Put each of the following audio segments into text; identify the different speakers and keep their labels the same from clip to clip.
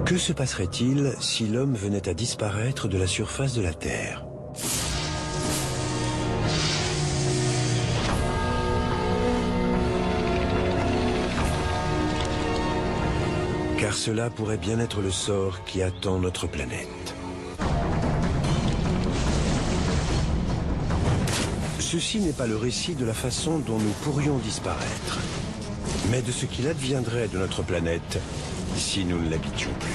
Speaker 1: Que se passerait-il si l'homme venait à disparaître de la surface de la Terre? Car cela pourrait bien être le sort qui attend notre planète. Ceci n'est pas le récit de la façon dont nous pourrions disparaître, mais de ce qu'il adviendrait de notre planète si nous ne l'habitions plus.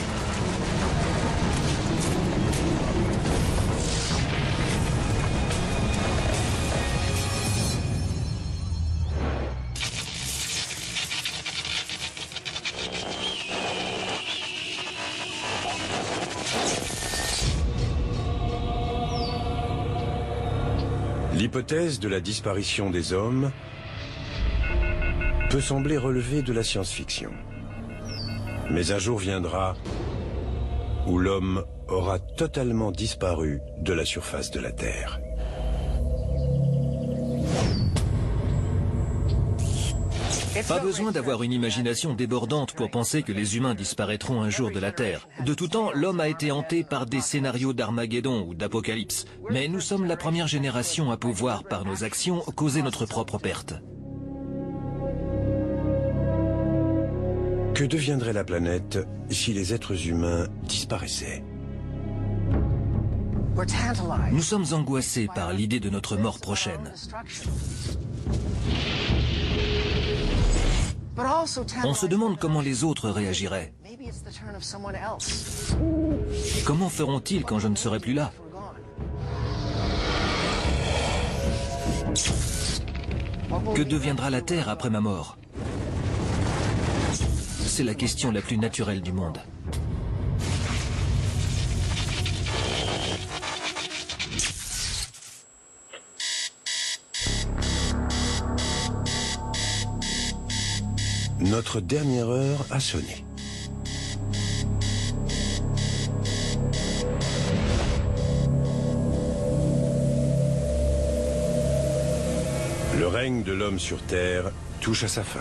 Speaker 1: L'hypothèse de la disparition des hommes peut sembler relever de la science-fiction. Mais un jour viendra où l'homme aura totalement disparu de la surface de la Terre.
Speaker 2: Pas besoin d'avoir une imagination débordante pour penser que les humains disparaîtront un jour de la Terre. De tout temps, l'homme a été hanté par des scénarios d'Armageddon ou d'Apocalypse. Mais nous sommes la première génération à pouvoir, par nos actions, causer notre propre perte.
Speaker 1: Que deviendrait la planète si les êtres humains disparaissaient?
Speaker 2: Nous sommes angoissés par l'idée de notre mort prochaine. On se demande comment les autres réagiraient. Comment feront-ils quand je ne serai plus là? Que deviendra la Terre après ma mort? C'est la question la plus naturelle du monde.
Speaker 1: Notre dernière heure a sonné. Le règne de l'homme sur Terre touche à sa fin.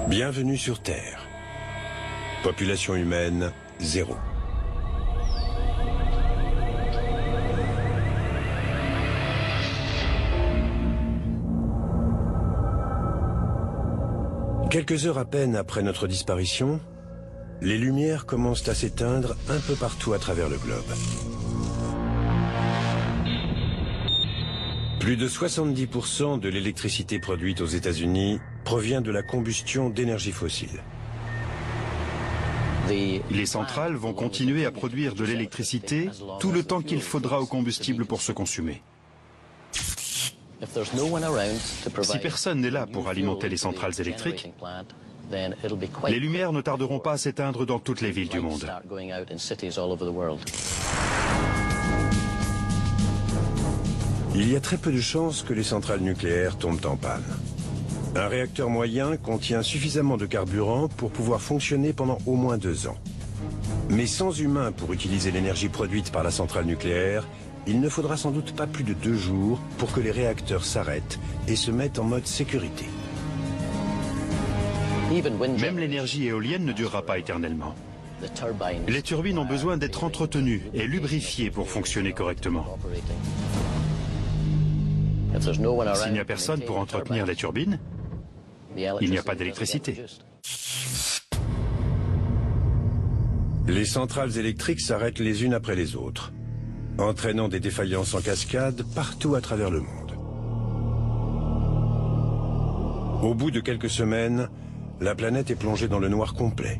Speaker 1: Bienvenue sur Terre. Population humaine, 0. Quelques heures à peine après notre disparition, les lumières commencent à s'éteindre un peu partout à travers le globe. Plus de 70% de l'électricité produite aux États-Unis provient de la combustion d'énergie fossile.
Speaker 3: Les centrales vont continuer à produire de l'électricité tout le temps qu'il faudra au combustible pour se consumer. Si personne n'est là pour alimenter les centrales électriques, les lumières ne tarderont pas à s'éteindre dans toutes les villes du monde.
Speaker 1: Il y a très peu de chances que les centrales nucléaires tombent en panne. Un réacteur moyen contient suffisamment de carburant pour pouvoir fonctionner pendant au moins 2 ans. Mais sans humains pour utiliser l'énergie produite par la centrale nucléaire, il ne faudra sans doute pas plus de 2 jours pour que les réacteurs s'arrêtent et se mettent en mode sécurité.
Speaker 3: Même l'énergie éolienne ne durera pas éternellement. Les turbines ont besoin d'être entretenues et lubrifiées pour fonctionner correctement. S'il n'y a personne pour entretenir les turbines, il n'y a pas d'électricité.
Speaker 1: Les centrales électriques s'arrêtent les unes après les autres, entraînant des défaillances en cascade partout à travers le monde. Au bout de quelques semaines, la planète est plongée dans le noir complet.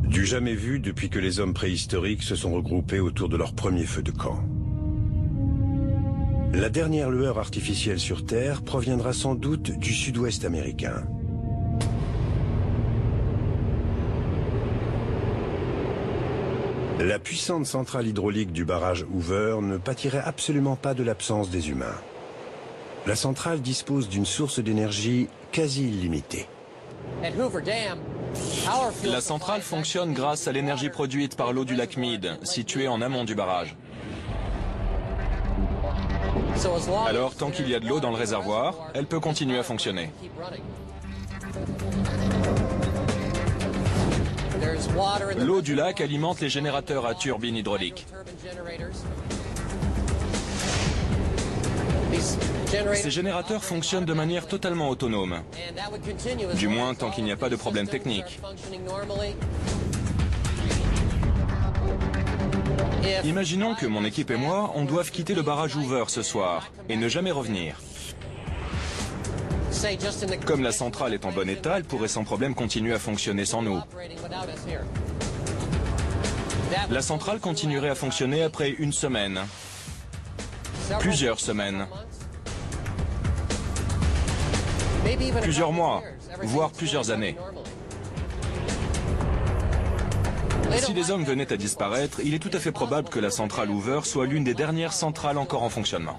Speaker 1: Du jamais vu depuis que les hommes préhistoriques se sont regroupés autour de leur premier feu de camp. La dernière lueur artificielle sur Terre proviendra sans doute du sud-ouest américain. La puissante centrale hydraulique du barrage Hoover ne pâtirait absolument pas de l'absence des humains. La centrale dispose d'une source d'énergie quasi illimitée.
Speaker 4: La centrale fonctionne grâce à l'énergie produite par l'eau du lac Mead, situé en amont du barrage. Alors, tant qu'il y a de l'eau dans le réservoir, elle peut continuer à fonctionner. L'eau du lac alimente les générateurs à turbines hydrauliques. Ces générateurs fonctionnent de manière totalement autonome, du moins tant qu'il n'y a pas de problème technique. Imaginons que mon équipe et moi, on doive quitter le barrage Hoover ce soir et ne jamais revenir. Comme la centrale est en bon état, elle pourrait sans problème continuer à fonctionner sans nous. La centrale continuerait à fonctionner après une semaine, plusieurs semaines, plusieurs mois, voire plusieurs années. Si les hommes venaient à disparaître, il est tout à fait probable que la centrale Hoover soit l'une des dernières centrales encore en fonctionnement.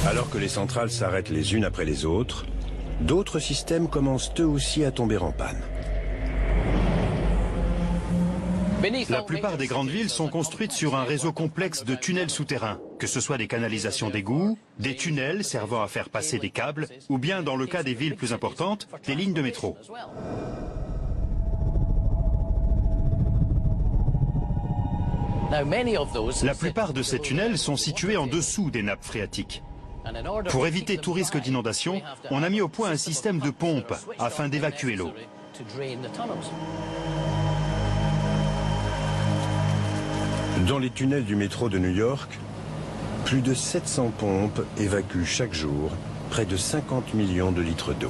Speaker 1: Alors que les centrales s'arrêtent les unes après les autres, d'autres systèmes commencent eux aussi à tomber en panne.
Speaker 3: La plupart des grandes villes sont construites sur un réseau complexe de tunnels souterrains, que ce soit des canalisations d'égouts, des tunnels servant à faire passer des câbles, ou bien, dans le cas des villes plus importantes, des lignes de métro. La plupart de ces tunnels sont situés en dessous des nappes phréatiques. Pour éviter tout risque d'inondation, on a mis au point un système de pompe afin d'évacuer l'eau.
Speaker 1: Dans les tunnels du métro de New York, plus de 700 pompes évacuent chaque jour près de 50 millions de litres d'eau.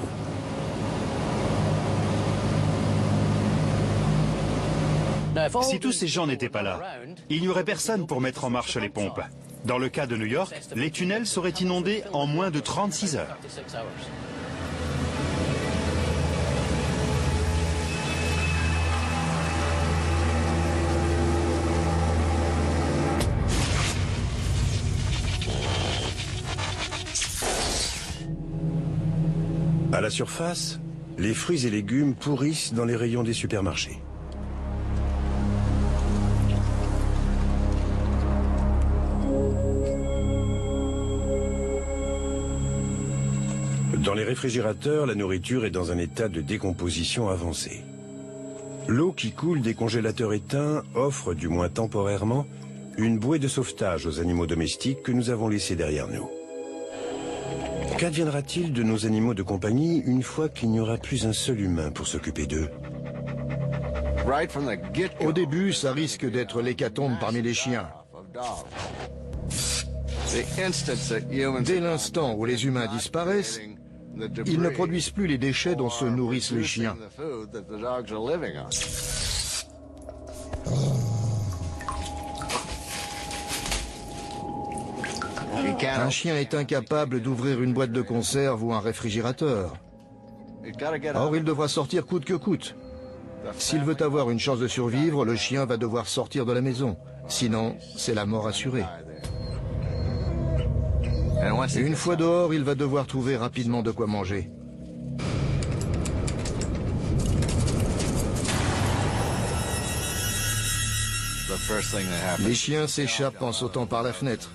Speaker 3: Si tous ces gens n'étaient pas là, il n'y aurait personne pour mettre en marche les pompes. Dans le cas de New York, les tunnels seraient inondés en moins de 36 heures.
Speaker 1: À la surface, les fruits et légumes pourrissent dans les rayons des supermarchés. Dans les réfrigérateurs, la nourriture est dans un état de décomposition avancé. L'eau qui coule des congélateurs éteints offre, du moins temporairement, une bouée de sauvetage aux animaux domestiques que nous avons laissés derrière nous. Qu'adviendra-t-il de nos animaux de compagnie une fois qu'il n'y aura plus un seul humain pour s'occuper d'eux?
Speaker 5: Au début, ça risque d'être l'hécatombe parmi les chiens. Dès l'instant où les humains disparaissent, ils ne produisent plus les déchets dont se nourrissent les chiens. Un chien est incapable d'ouvrir une boîte de conserve ou un réfrigérateur. Or, il devra sortir coûte que coûte. S'il veut avoir une chance de survivre, le chien va devoir sortir de la maison. Sinon, c'est la mort assurée. Et une fois dehors, il va devoir trouver rapidement de quoi manger. Les chiens s'échappent en sautant par la fenêtre.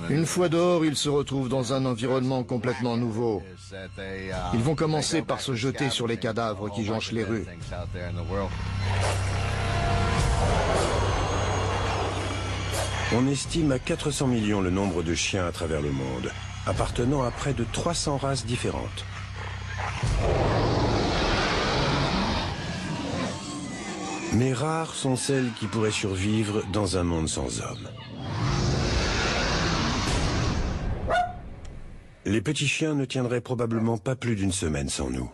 Speaker 5: Une fois dehors, ils se retrouvent dans un environnement complètement nouveau. Ils vont commencer par se jeter sur les cadavres qui jonchent les rues.
Speaker 1: On estime à 400 millions le nombre de chiens à travers le monde, appartenant à près de 300 races différentes. Mais rares sont celles qui pourraient survivre dans un monde sans hommes. Les petits chiens ne tiendraient probablement pas plus d'une semaine sans nous.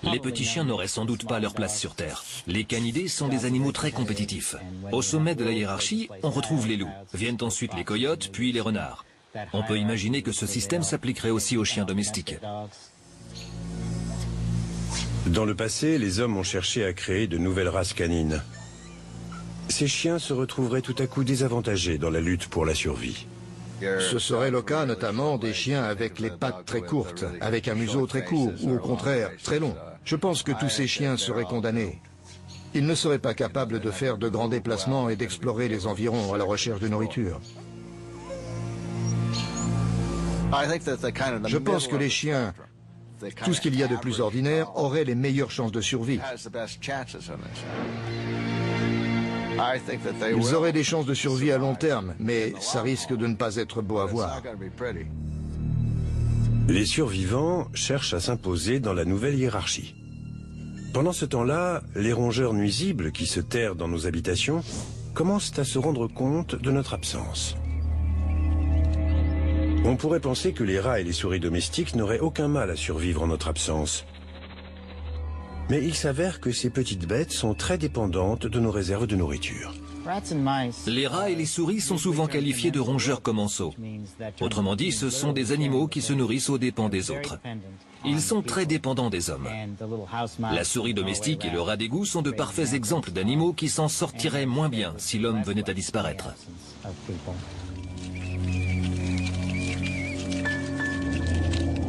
Speaker 2: Les petits chiens n'auraient sans doute pas leur place sur Terre. Les canidés sont des animaux très compétitifs. Au sommet de la hiérarchie, on retrouve les loups. Viennent ensuite les coyotes, puis les renards. On peut imaginer que ce système s'appliquerait aussi aux chiens domestiques.
Speaker 1: Dans le passé, les hommes ont cherché à créer de nouvelles races canines. Ces chiens se retrouveraient tout à coup désavantagés dans la lutte pour la survie.
Speaker 5: Ce serait le cas notamment des chiens avec les pattes très courtes, avec un museau très court, ou au contraire, très long. Je pense que tous ces chiens seraient condamnés. Ils ne seraient pas capables de faire de grands déplacements et d'explorer les environs à la recherche de nourriture. Je pense que les chiens, tout ce qu'il y a de plus ordinaire, auraient les meilleures chances de survie. Ils auraient des chances de survie à long terme, mais ça risque de ne pas être beau à voir.
Speaker 1: Les survivants cherchent à s'imposer dans la nouvelle hiérarchie. Pendant ce temps-là, les rongeurs nuisibles qui se terrent dans nos habitations commencent à se rendre compte de notre absence. On pourrait penser que les rats et les souris domestiques n'auraient aucun mal à survivre en notre absence. Mais il s'avère que ces petites bêtes sont très dépendantes de nos réserves de nourriture.
Speaker 2: Les rats et les souris sont souvent qualifiés de rongeurs commensaux. Autrement dit, ce sont des animaux qui se nourrissent aux dépens des autres. Ils sont très dépendants des hommes. La souris domestique et le rat d'égout sont de parfaits exemples d'animaux qui s'en sortiraient moins bien si l'homme venait à disparaître.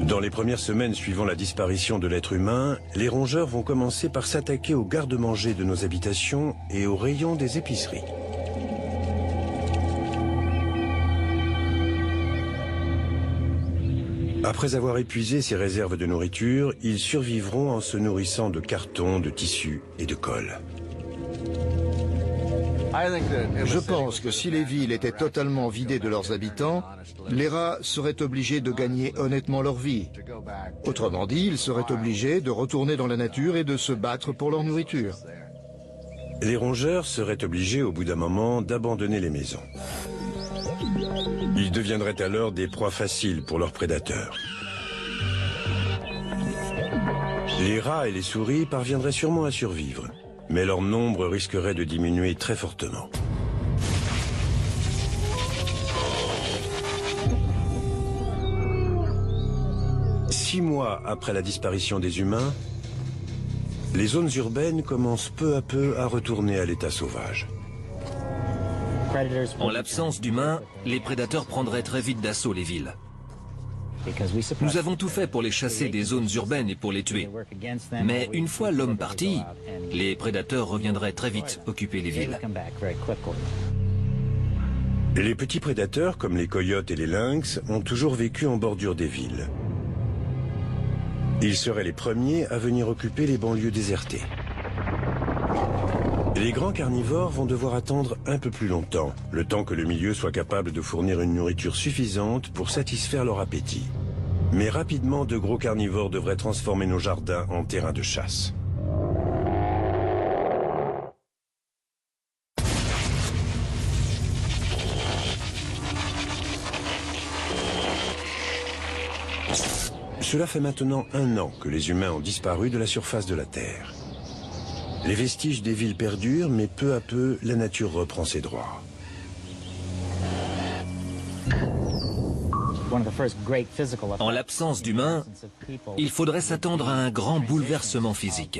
Speaker 1: Dans les premières semaines suivant la disparition de l'être humain, les rongeurs vont commencer par s'attaquer aux garde-manger de nos habitations et aux rayons des épiceries. Après avoir épuisé ces réserves de nourriture, ils survivront en se nourrissant de carton, de tissus et de colle.
Speaker 5: Je pense que si les villes étaient totalement vidées de leurs habitants, les rats seraient obligés de gagner honnêtement leur vie. Autrement dit, ils seraient obligés de retourner dans la nature et de se battre pour leur nourriture.
Speaker 1: Les rongeurs seraient obligés au bout d'un moment d'abandonner les maisons. Ils deviendraient alors des proies faciles pour leurs prédateurs. Les rats et les souris parviendraient sûrement à survivre, mais leur nombre risquerait de diminuer très fortement. Six mois après la disparition des humains, les zones urbaines commencent peu à peu à retourner à l'état sauvage.
Speaker 2: En l'absence d'humains, les prédateurs prendraient très vite d'assaut les villes. Nous avons tout fait pour les chasser des zones urbaines et pour les tuer. Mais une fois l'homme parti, les prédateurs reviendraient très vite occuper les villes.
Speaker 1: Les petits prédateurs, comme les coyotes et les lynx, ont toujours vécu en bordure des villes. Ils seraient les premiers à venir occuper les banlieues désertées. Les grands carnivores vont devoir attendre un peu plus longtemps, le temps que le milieu soit capable de fournir une nourriture suffisante pour satisfaire leur appétit. Mais rapidement, de gros carnivores devraient transformer nos jardins en terrain de chasse. Cela fait maintenant 1 an que les humains ont disparu de la surface de la Terre. Les vestiges des villes perdurent, mais peu à peu, la nature reprend ses droits.
Speaker 2: En l'absence d'humains, il faudrait s'attendre à un grand bouleversement physique.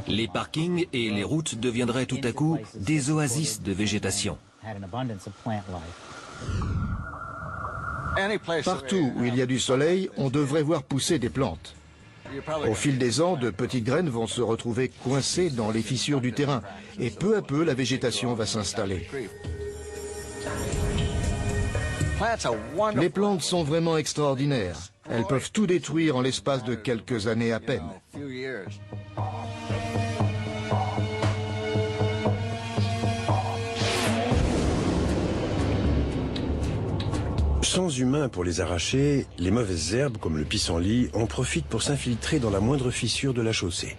Speaker 2: Les parkings et les routes deviendraient tout à coup des oasis de végétation.
Speaker 5: Partout où il y a du soleil, on devrait voir pousser des plantes. Au fil des ans, de petites graines vont se retrouver coincées dans les fissures du terrain. Et peu à peu, la végétation va s'installer. Les plantes sont vraiment extraordinaires. Elles peuvent tout détruire en l'espace de quelques années à peine.
Speaker 1: Sans humains pour les arracher, les mauvaises herbes comme le pissenlit en profitent pour s'infiltrer dans la moindre fissure de la chaussée.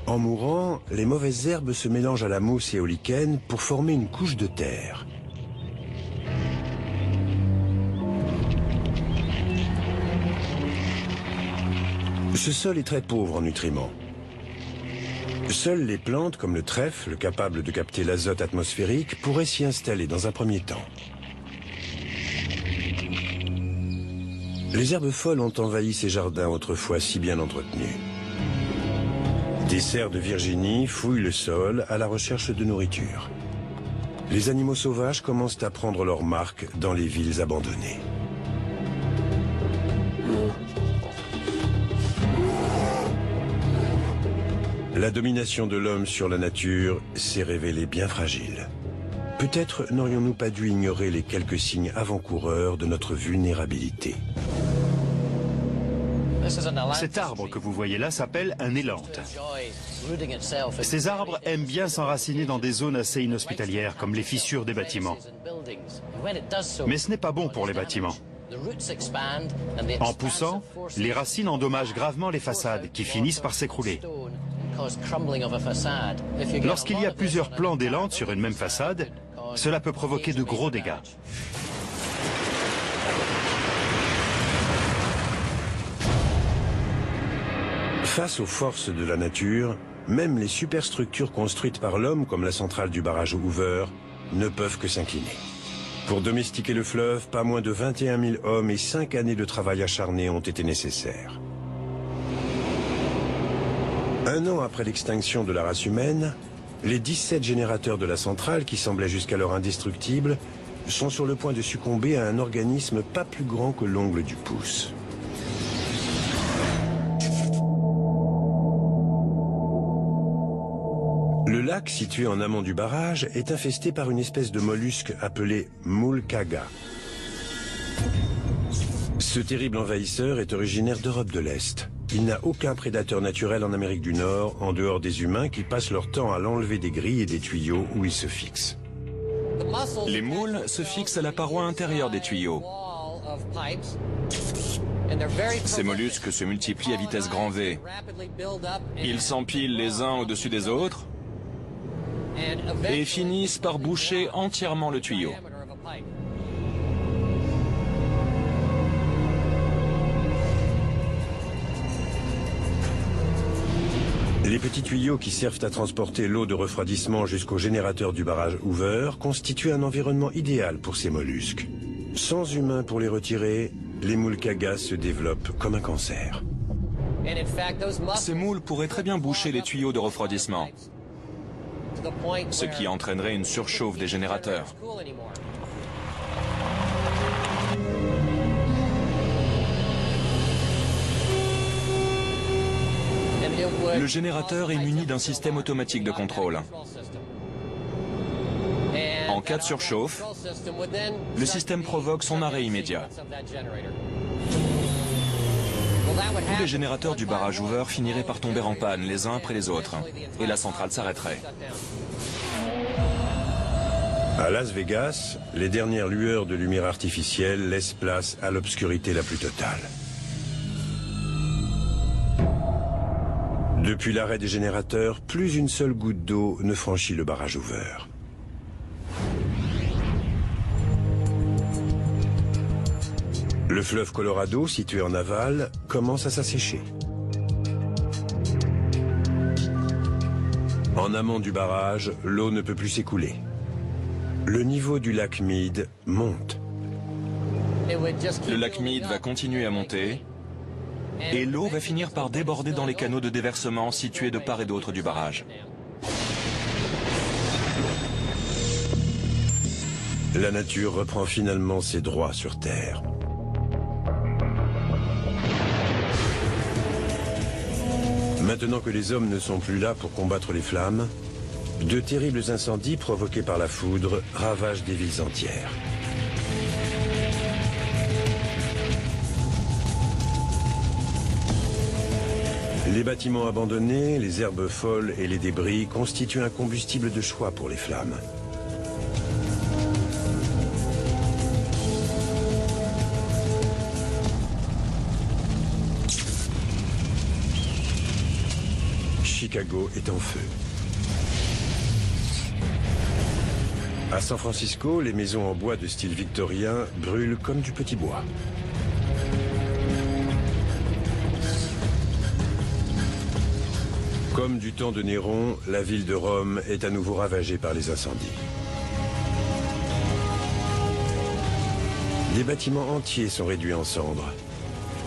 Speaker 1: En mourant, les mauvaises herbes se mélangent à la mousse et au lichen pour former une couche de terre. Ce sol est très pauvre en nutriments. Seules les plantes comme le trèfle, capable de capter l'azote atmosphérique, pourraient s'y installer dans un premier temps. Les herbes folles ont envahi ces jardins autrefois si bien entretenus. Des cerfs de Virginie fouillent le sol à la recherche de nourriture. Les animaux sauvages commencent à prendre leur marque dans les villes abandonnées. La domination de l'homme sur la nature s'est révélée bien fragile. Peut-être n'aurions-nous pas dû ignorer les quelques signes avant-coureurs de notre vulnérabilité.
Speaker 3: Cet arbre que vous voyez là s'appelle un élanthe. Ces arbres aiment bien s'enraciner dans des zones assez inhospitalières, comme les fissures des bâtiments. Mais ce n'est pas bon pour les bâtiments. En poussant, les racines endommagent gravement les façades, qui finissent par s'écrouler. Lorsqu'il y a plusieurs plants d'élanthe sur une même façade, cela peut provoquer de gros dégâts.
Speaker 1: Face aux forces de la nature, même les superstructures construites par l'homme, comme la centrale du barrage Hoover, ne peuvent que s'incliner. Pour domestiquer le fleuve, pas moins de 21 000 hommes et 5 années de travail acharné ont été nécessaires. Un an après l'extinction de la race humaine, les 17 générateurs de la centrale, qui semblaient jusqu'alors indestructibles, sont sur le point de succomber à un organisme pas plus grand que l'ongle du pouce. Le lac, situé en amont du barrage, est infesté par une espèce de mollusque appelé moule kaga. Ce terrible envahisseur est originaire d'Europe de l'Est. Il n'a aucun prédateur naturel en Amérique du Nord, en dehors des humains qui passent leur temps à l'enlever des grilles et des tuyaux où il se fixe.
Speaker 4: Les moules se fixent à la paroi intérieure des tuyaux. Ces mollusques se multiplient à vitesse grand V. Ils s'empilent les uns au-dessus des autres et finissent par boucher entièrement le tuyau.
Speaker 1: Les petits tuyaux qui servent à transporter l'eau de refroidissement jusqu'au générateur du barrage Hoover constituent un environnement idéal pour ces mollusques. Sans humains pour les retirer, les moules kaga se développent comme un cancer.
Speaker 4: Ces moules pourraient très bien boucher les tuyaux de refroidissement, ce qui entraînerait une surchauffe des générateurs. Le générateur est muni d'un système automatique de contrôle. En cas de surchauffe, le système provoque son arrêt immédiat. Tous les générateurs du barrage Hoover finiraient par tomber en panne les uns après les autres, et la centrale s'arrêterait.
Speaker 1: À Las Vegas, les dernières lueurs de lumière artificielle laissent place à l'obscurité la plus totale. Depuis l'arrêt des générateurs, plus une seule goutte d'eau ne franchit le barrage Hoover. Le fleuve Colorado, situé en aval, commence à s'assécher. En amont du barrage, l'eau ne peut plus s'écouler. Le niveau du lac Mead monte.
Speaker 4: Le lac Mead va continuer à monter, et l'eau va finir par déborder dans les canaux de déversement situés de part et d'autre du barrage.
Speaker 1: La nature reprend finalement ses droits sur Terre. Maintenant que les hommes ne sont plus là pour combattre les flammes, de terribles incendies provoqués par la foudre ravagent des villes entières. Les bâtiments abandonnés, les herbes folles et les débris constituent un combustible de choix pour les flammes. Chicago est en feu. À San Francisco, les maisons en bois de style victorien brûlent comme du petit bois. Comme du temps de Néron, la ville de Rome est à nouveau ravagée par les incendies. Des bâtiments entiers sont réduits en cendres.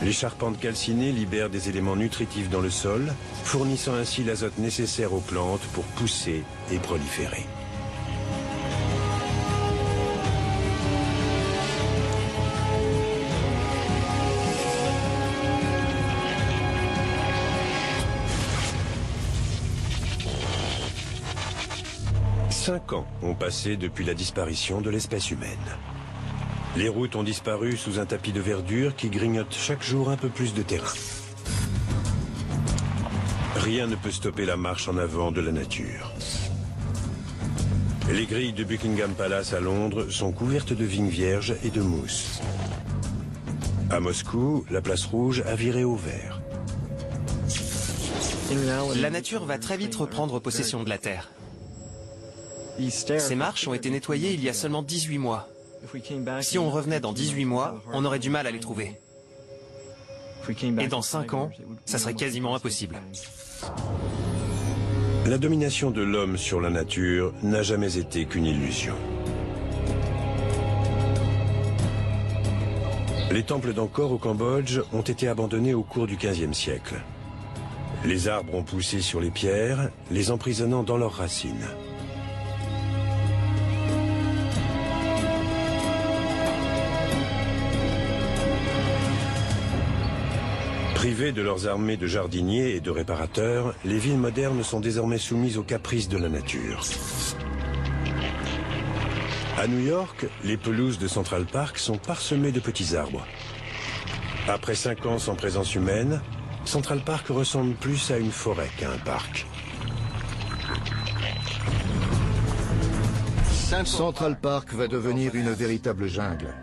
Speaker 1: Les charpentes calcinées libèrent des éléments nutritifs dans le sol, fournissant ainsi l'azote nécessaire aux plantes pour pousser et proliférer. 5 ans ont passé depuis la disparition de l'espèce humaine. Les routes ont disparu sous un tapis de verdure qui grignote chaque jour un peu plus de terrain. Rien ne peut stopper la marche en avant de la nature. Les grilles de Buckingham Palace à Londres sont couvertes de vignes vierges et de mousse. À Moscou, la place rouge a viré au vert.
Speaker 6: La nature va très vite reprendre possession de la Terre. Ces marches ont été nettoyées il y a seulement 18 mois. Si on revenait dans 18 mois, on aurait du mal à les trouver. Et dans 5 ans, ça serait quasiment impossible.
Speaker 1: La domination de l'homme sur la nature n'a jamais été qu'une illusion. Les temples d'Angkor au Cambodge ont été abandonnés au cours du XVe siècle. Les arbres ont poussé sur les pierres, les emprisonnant dans leurs racines. Privées de leurs armées de jardiniers et de réparateurs, les villes modernes sont désormais soumises aux caprices de la nature. À New York, les pelouses de Central Park sont parsemées de petits arbres. Après 5 ans sans présence humaine, Central Park ressemble plus à une forêt qu'à un parc.
Speaker 5: Central Park va devenir une véritable jungle.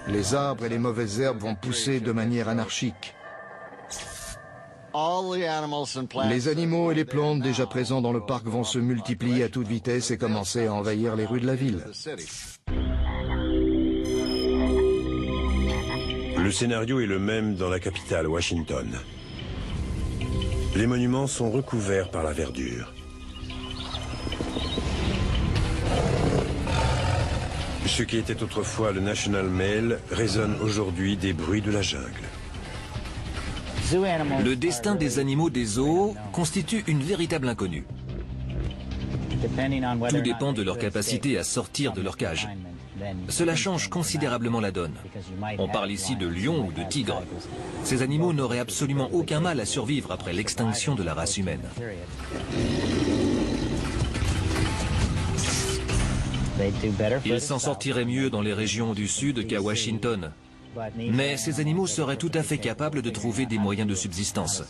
Speaker 5: Les arbres et les mauvaises herbes vont pousser de manière anarchique. Les animaux et les plantes déjà présents dans le parc vont se multiplier à toute vitesse et commencer à envahir les rues de la ville.
Speaker 1: Le scénario est le même dans la capitale, Washington. Les monuments sont recouverts par la verdure. Ce qui était autrefois le National Mall résonne aujourd'hui des bruits de la jungle.
Speaker 2: Le destin des animaux des zoos constitue une véritable inconnue. Tout dépend de leur capacité à sortir de leur cage. Cela change considérablement la donne. On parle ici de lions ou de tigres. Ces animaux n'auraient absolument aucun mal à survivre après l'extinction de la race humaine. Ils s'en sortiraient mieux dans les régions du sud qu'à Washington. Mais ces animaux seraient tout à fait capables de trouver des moyens de subsistance.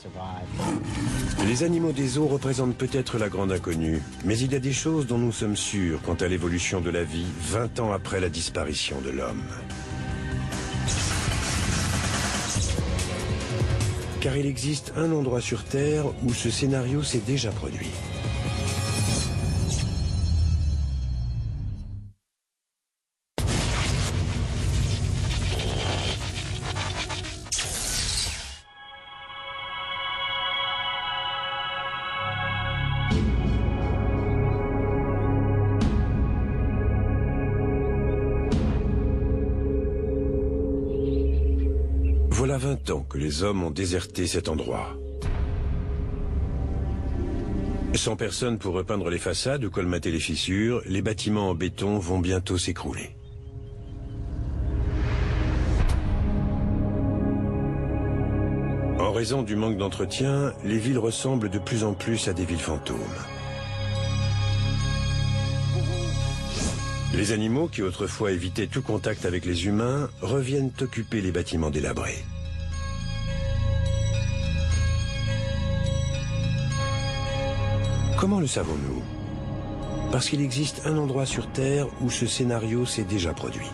Speaker 1: Les animaux des zoos représentent peut-être la grande inconnue, mais il y a des choses dont nous sommes sûrs quant à l'évolution de la vie 20 ans après la disparition de l'homme. Car il existe un endroit sur Terre où ce scénario s'est déjà produit. Voilà 20 ans que les hommes ont déserté cet endroit. Sans personne pour repeindre les façades ou colmater les fissures, les bâtiments en béton vont bientôt s'écrouler. En raison du manque d'entretien, les villes ressemblent de plus en plus à des villes fantômes. Les animaux qui autrefois évitaient tout contact avec les humains reviennent occuper les bâtiments délabrés. Comment le savons-nous? Parce qu'il existe un endroit sur Terre où ce scénario s'est déjà produit.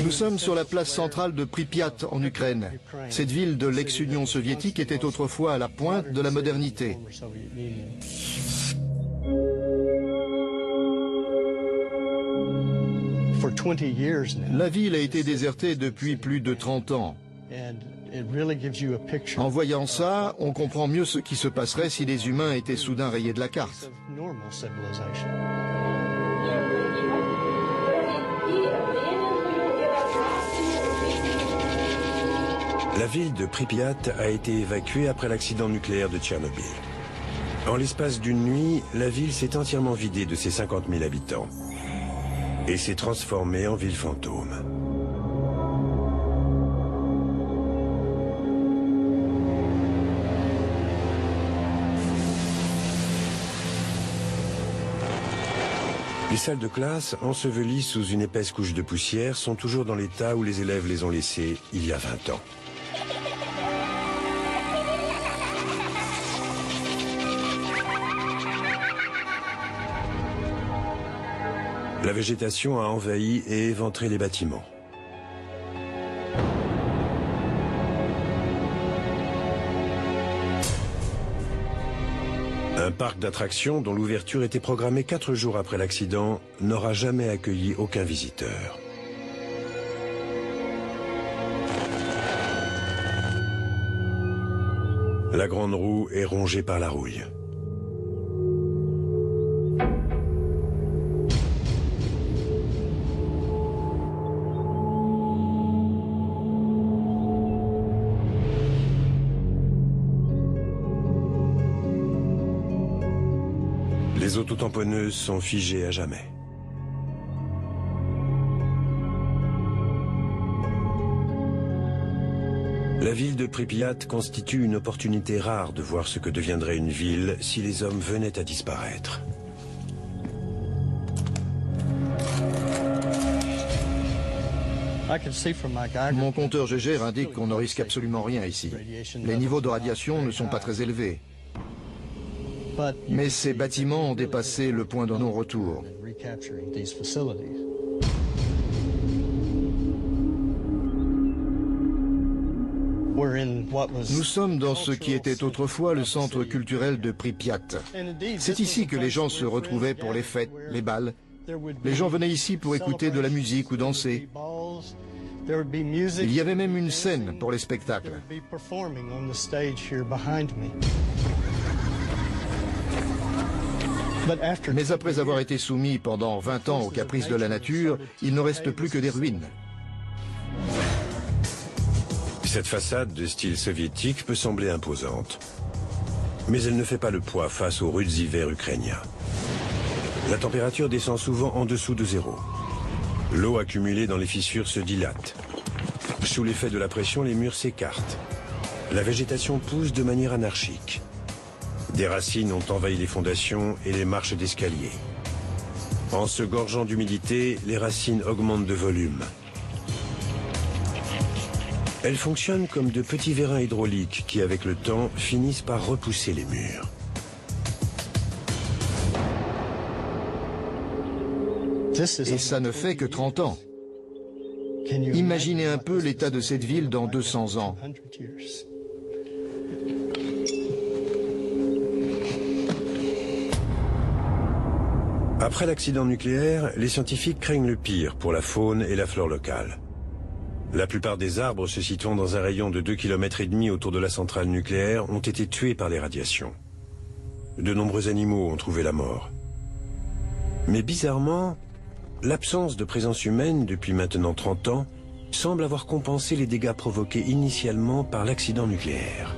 Speaker 5: Nous sommes sur la place centrale de Pripyat en Ukraine. Cette ville de l'ex-Union soviétique était autrefois à la pointe de la modernité. La ville a été désertée depuis plus de 30 ans. En voyant ça, on comprend mieux ce qui se passerait si les humains étaient soudain rayés de la carte.
Speaker 1: La ville de Pripyat a été évacuée après l'accident nucléaire de Tchernobyl. En l'espace d'une nuit, la ville s'est entièrement vidée de ses 50 000 habitants et s'est transformée en ville fantôme. Les salles de classe, ensevelies sous une épaisse couche de poussière, sont toujours dans l'état où les élèves les ont laissées il y a 20 ans. La végétation a envahi et éventré les bâtiments. Un parc d'attractions dont l'ouverture était programmée 4 jours après l'accident n'aura jamais accueilli aucun visiteur. La grande roue est rongée par la rouille. Les autotamponneuses sont figées à jamais. La ville de Pripyat constitue une opportunité rare de voir ce que deviendrait une ville si les hommes venaient à disparaître.
Speaker 5: Mon compteur GGR indique qu'on ne risque absolument rien ici. Les niveaux de radiation ne sont pas très élevés. Mais ces bâtiments ont dépassé le point de non-retour. Nous sommes dans ce qui était autrefois le centre culturel de Pripyat. C'est ici que les gens se retrouvaient pour les fêtes, les bals. Les gens venaient ici pour écouter de la musique ou danser. Il y avait même une scène pour les spectacles. Mais après avoir été soumis pendant 20 ans aux caprices de la nature, il ne reste plus que des ruines.
Speaker 1: Cette façade de style soviétique peut sembler imposante. Mais elle ne fait pas le poids face aux rudes hivers ukrainiens. La température descend souvent en dessous de zéro. L'eau accumulée dans les fissures se dilate. Sous l'effet de la pression, les murs s'écartent. La végétation pousse de manière anarchique. Des racines ont envahi les fondations et les marches d'escalier. En se gorgeant d'humidité, les racines augmentent de volume. Elles fonctionnent comme de petits vérins hydrauliques qui, avec le temps, finissent par repousser les murs.
Speaker 5: Et ça ne fait que 30 ans. Imaginez un peu l'état de cette ville dans 200 ans.
Speaker 1: Après l'accident nucléaire, les scientifiques craignent le pire pour la faune et la flore locale. La plupart des arbres se situant dans un rayon de 2,5 km autour de la centrale nucléaire ont été tués par les radiations. De nombreux animaux ont trouvé la mort. Mais bizarrement, l'absence de présence humaine depuis maintenant 30 ans semble avoir compensé les dégâts provoqués initialement par l'accident nucléaire.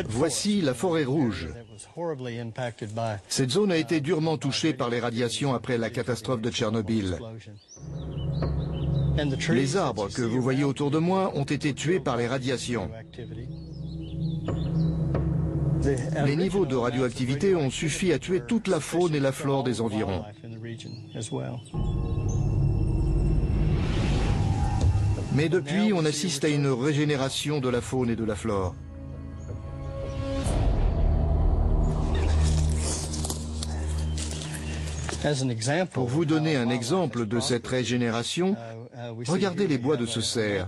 Speaker 5: Voici la forêt rouge. Cette zone a été durement touchée par les radiations après la catastrophe de Tchernobyl. Les arbres que vous voyez autour de moi ont été tués par les radiations. Les niveaux de radioactivité ont suffi à tuer toute la faune et la flore des environs. Mais depuis, on assiste à une régénération de la faune et de la flore. Pour vous donner un exemple de cette régénération, regardez les bois de ce cerf.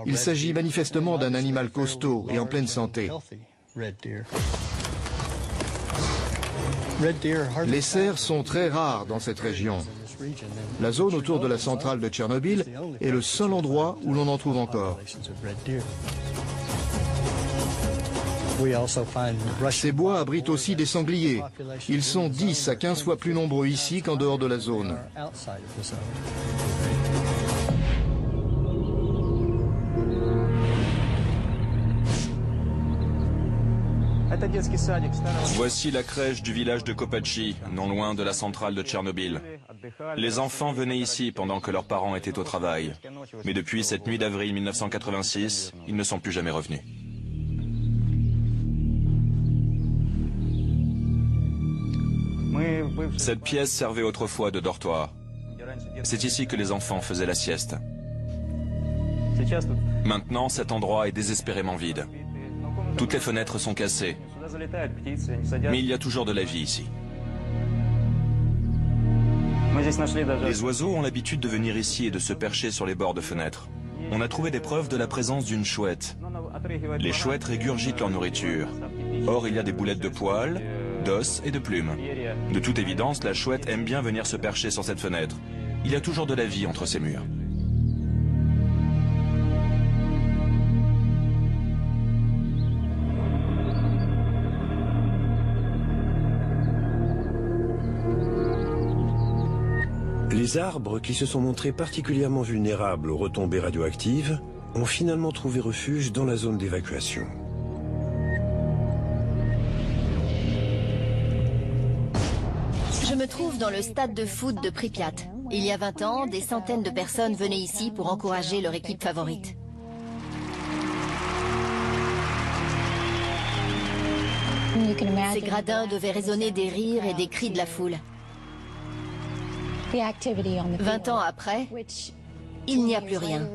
Speaker 5: Il s'agit manifestement d'un animal costaud et en pleine santé. Les cerfs sont très rares dans cette région. La zone autour de la centrale de Tchernobyl est le seul endroit où l'on en trouve encore. Ces bois abritent aussi des sangliers. Ils sont 10 à 15 fois plus nombreux ici qu'en dehors de la zone.
Speaker 4: Voici la crèche du village de Kopatchi, non loin de la centrale de Tchernobyl. Les enfants venaient ici pendant que leurs parents étaient au travail. Mais depuis cette nuit d'avril 1986, ils ne sont plus jamais revenus. Cette pièce servait autrefois de dortoir. C'est ici que les enfants faisaient la sieste. Maintenant, cet endroit est désespérément vide. Toutes les fenêtres sont cassées. Mais il y a toujours de la vie ici. Les oiseaux ont l'habitude de venir ici et de se percher sur les bords de fenêtres. On a trouvé des preuves de la présence d'une chouette. Les chouettes régurgitent leur nourriture. Or, il y a des boulettes de poils, d'os et de plumes. De toute évidence, la chouette aime bien venir se percher sur cette fenêtre. Il y a toujours de la vie entre ces murs.
Speaker 1: Les arbres, qui se sont montrés particulièrement vulnérables aux retombées radioactives, ont finalement trouvé refuge dans la zone d'évacuation.
Speaker 7: Je me trouve dans le stade de foot de Pripyat. Il y a 20 ans, des centaines de personnes venaient ici pour encourager leur équipe favorite. Ces gradins devaient résonner des rires et des cris de la foule. 20 ans après, il n'y a plus rien.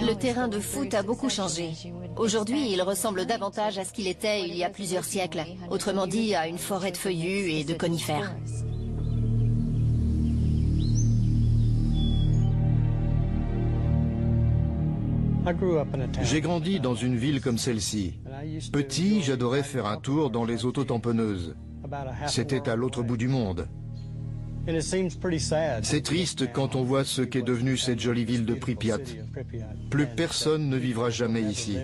Speaker 7: Le terrain de foot a beaucoup changé. Aujourd'hui, il ressemble davantage à ce qu'il était il y a plusieurs siècles. Autrement dit, à une forêt de feuillus et de conifères.
Speaker 5: J'ai grandi dans une ville comme celle-ci. Petit, j'adorais faire un tour dans les autotamponneuses. C'était à l'autre bout du monde. C'est triste quand on voit ce qu'est devenue cette jolie ville de Pripyat. Plus personne ne vivra jamais ici.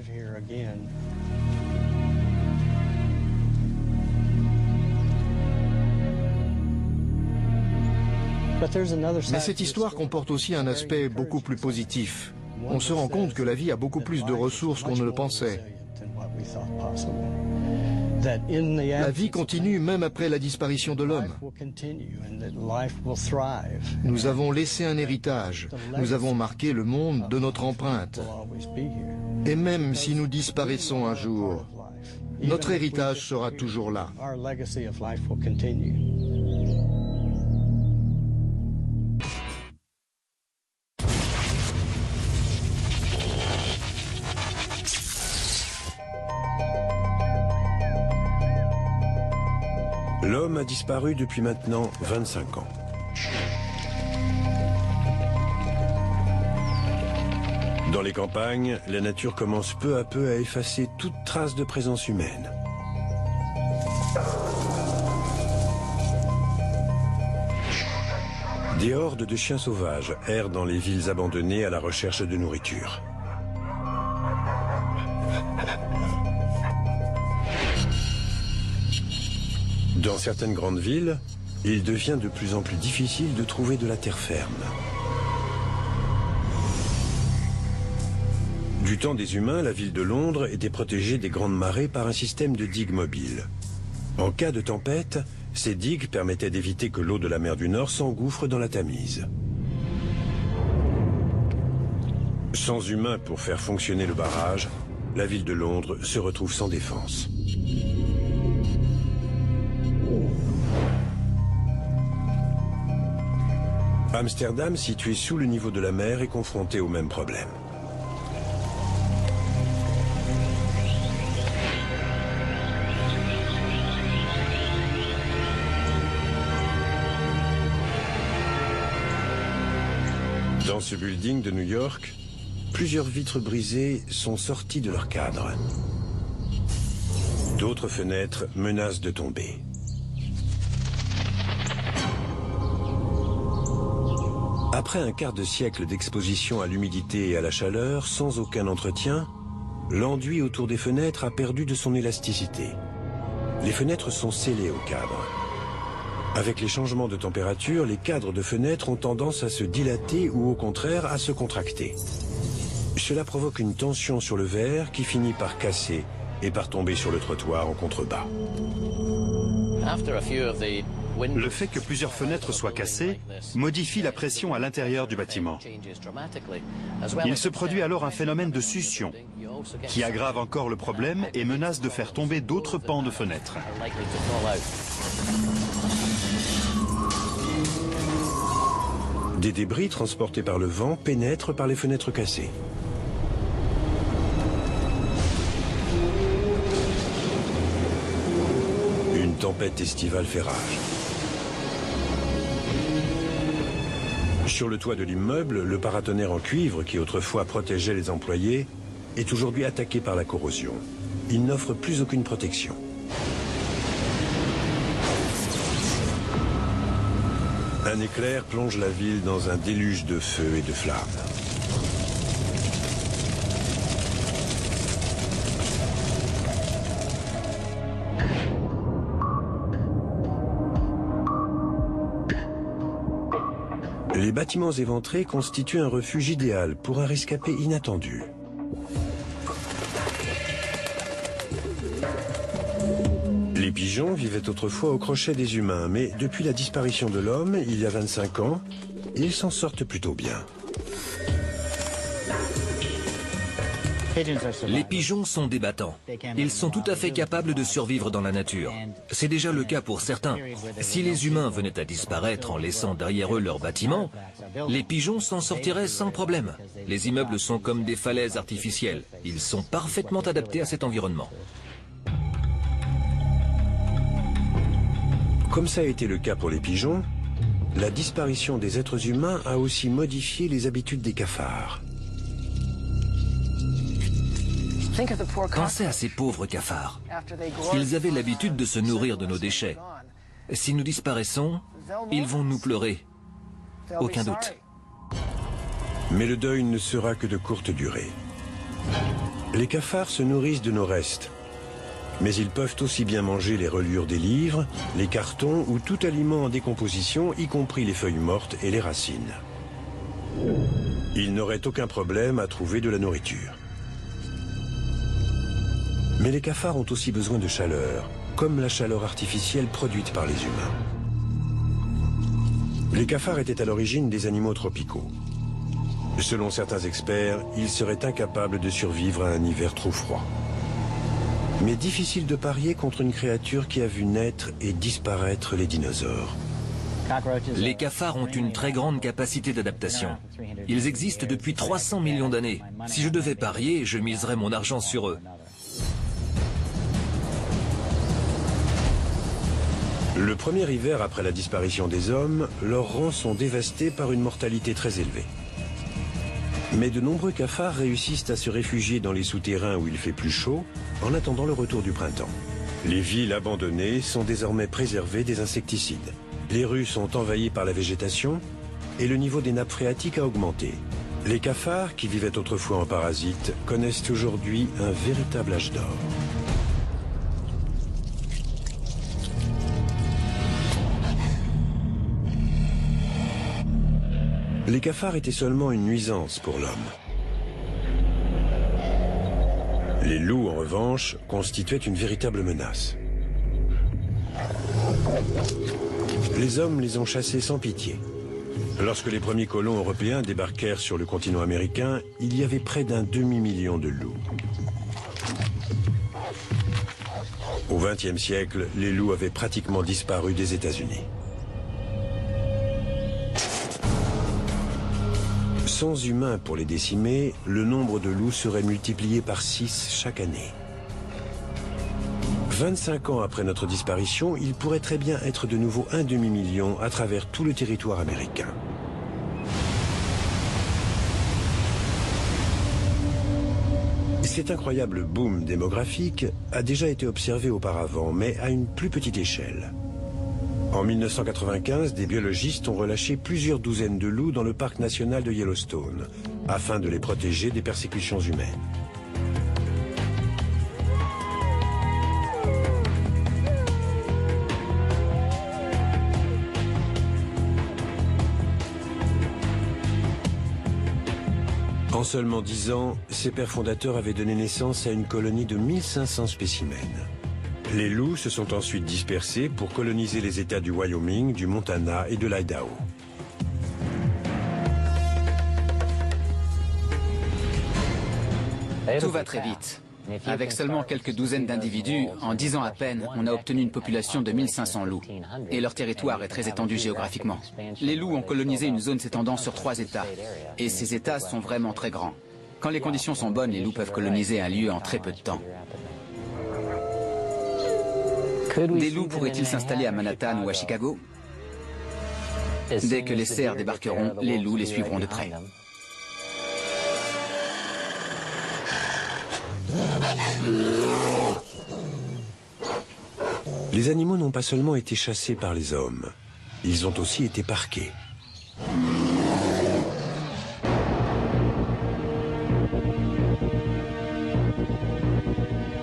Speaker 5: Mais cette histoire comporte aussi un aspect beaucoup plus positif. On se rend compte que la vie a beaucoup plus de ressources qu'on ne le pensait. La vie continue même après la disparition de l'homme. Nous avons laissé un héritage. Nous avons marqué le monde de notre empreinte. Et même si nous disparaissons un jour, notre héritage sera toujours là.
Speaker 1: L'homme a disparu depuis maintenant 25 ans. Dans les campagnes, la nature commence peu à peu à effacer toute trace de présence humaine. Des hordes de chiens sauvages errent dans les villes abandonnées à la recherche de nourriture. Dans certaines grandes villes, il devient de plus en plus difficile de trouver de la terre ferme. Du temps des humains, la ville de Londres était protégée des grandes marées par un système de digues mobiles. En cas de tempête, ces digues permettaient d'éviter que l'eau de la mer du Nord s'engouffre dans la Tamise. Sans humains pour faire fonctionner le barrage, la ville de Londres se retrouve sans défense. Amsterdam, situé sous le niveau de la mer, est confronté au même problème. Dans ce building de New York, plusieurs vitres brisées sont sorties de leur cadre. D'autres fenêtres menacent de tomber. Après un quart de siècle d'exposition à l'humidité et à la chaleur, sans aucun entretien, l'enduit autour des fenêtres a perdu de son élasticité. Les fenêtres sont scellées au cadre. Avec les changements de température, les cadres de fenêtres ont tendance à se dilater ou au contraire à se contracter. Cela provoque une tension sur le verre qui finit par casser et par tomber sur le trottoir en contrebas.
Speaker 3: Le fait que plusieurs fenêtres soient cassées modifie la pression à l'intérieur du bâtiment. Il se produit alors un phénomène de succion qui aggrave encore le problème et menace de faire tomber d'autres pans de fenêtres.
Speaker 1: Des débris transportés par le vent pénètrent par les fenêtres cassées. Une tempête estivale fait rage. Sur le toit de l'immeuble, le paratonnerre en cuivre qui autrefois protégeait les employés est aujourd'hui attaqué par la corrosion. Il n'offre plus aucune protection. Un éclair plonge la ville dans un déluge de feu et de flammes. Les bâtiments éventrés constituent un refuge idéal pour un rescapé inattendu. Les pigeons vivaient autrefois au crochet des humains, mais depuis la disparition de l'homme, il y a 25 ans, ils s'en sortent plutôt bien.
Speaker 2: Les pigeons sont des battants. Ils sont tout à fait capables de survivre dans la nature. C'est déjà le cas pour certains. Si les humains venaient à disparaître en laissant derrière eux leurs bâtiments, les pigeons s'en sortiraient sans problème. Les immeubles sont comme des falaises artificielles. Ils sont parfaitement adaptés à cet environnement.
Speaker 1: Comme ça a été le cas pour les pigeons, la disparition des êtres humains a aussi modifié les habitudes des cafards.
Speaker 2: Pensez à ces pauvres cafards. Ils avaient l'habitude de se nourrir de nos déchets. Si nous disparaissons, ils vont nous pleurer. Aucun doute.
Speaker 1: Mais le deuil ne sera que de courte durée. Les cafards se nourrissent de nos restes. Mais ils peuvent aussi bien manger les reliures des livres, les cartons ou tout aliment en décomposition, y compris les feuilles mortes et les racines. Ils n'auraient aucun problème à trouver de la nourriture. Mais les cafards ont aussi besoin de chaleur, comme la chaleur artificielle produite par les humains. Les cafards étaient à l'origine des animaux tropicaux. Selon certains experts, ils seraient incapables de survivre à un hiver trop froid. Mais difficile de parier contre une créature qui a vu naître et disparaître les dinosaures.
Speaker 2: Les cafards ont une très grande capacité d'adaptation. Ils existent depuis 300 millions d'années. Si je devais parier, je miserais mon argent sur eux.
Speaker 1: Le premier hiver après la disparition des hommes, leurs rangs sont dévastés par une mortalité très élevée. Mais de nombreux cafards réussissent à se réfugier dans les souterrains où il fait plus chaud, en attendant le retour du printemps. Les villes abandonnées sont désormais préservées des insecticides. Les rues sont envahies par la végétation et le niveau des nappes phréatiques a augmenté. Les cafards, qui vivaient autrefois en parasites, connaissent aujourd'hui un véritable âge d'or. Les cafards étaient seulement une nuisance pour l'homme. Les loups, en revanche, constituaient une véritable menace. Les hommes les ont chassés sans pitié. Lorsque les premiers colons européens débarquèrent sur le continent américain, il y avait près d'un demi-million de loups. Au XXe siècle, les loups avaient pratiquement disparu des États-Unis. Sans humains pour les décimer, le nombre de loups serait multiplié par 6 chaque année. 25 ans après notre disparition, il pourrait très bien être de nouveau un demi-million à travers tout le territoire américain. Cet incroyable boom démographique a déjà été observé auparavant, mais à une plus petite échelle. En 1995, des biologistes ont relâché plusieurs douzaines de loups dans le parc national de Yellowstone, afin de les protéger des persécutions humaines. En seulement 10 ans, ces pères fondateurs avaient donné naissance à une colonie de 1500 spécimens. Les loups se sont ensuite dispersés pour coloniser les États du Wyoming, du Montana et de l'Idaho.
Speaker 8: Tout va très vite. Avec seulement quelques douzaines d'individus, en 10 ans à peine, on a obtenu une population de 1500 loups. Et leur territoire est très étendu géographiquement. Les loups ont colonisé une zone s'étendant sur 3 États. Et ces États sont vraiment très grands. Quand les conditions sont bonnes, les loups peuvent coloniser un lieu en très peu de temps. Des loups pourraient-ils s'installer à Manhattan ou à Chicago? Dès que les cerfs débarqueront, les loups les suivront de près.
Speaker 1: Les animaux n'ont pas seulement été chassés par les hommes, ils ont aussi été parqués.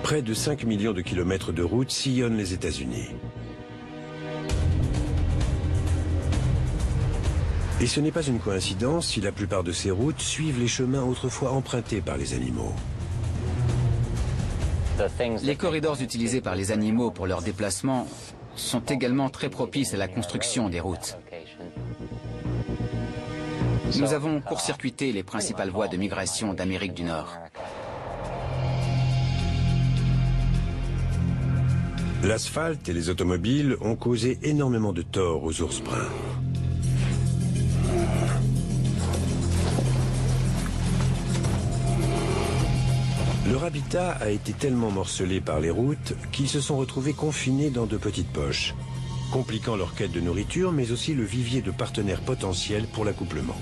Speaker 1: Près de 5 millions de kilomètres de route sillonnent les États-Unis. Et ce n'est pas une coïncidence si la plupart de ces routes suivent les chemins autrefois empruntés par les animaux.
Speaker 8: Les corridors utilisés par les animaux pour leur déplacement sont également très propices à la construction des routes. Nous avons court-circuité les principales voies de migration d'Amérique du Nord.
Speaker 1: L'asphalte et les automobiles ont causé énormément de tort aux ours bruns. Leur habitat a été tellement morcelé par les routes qu'ils se sont retrouvés confinés dans de petites poches, compliquant leur quête de nourriture, mais aussi le vivier de partenaires potentiels pour l'accouplement.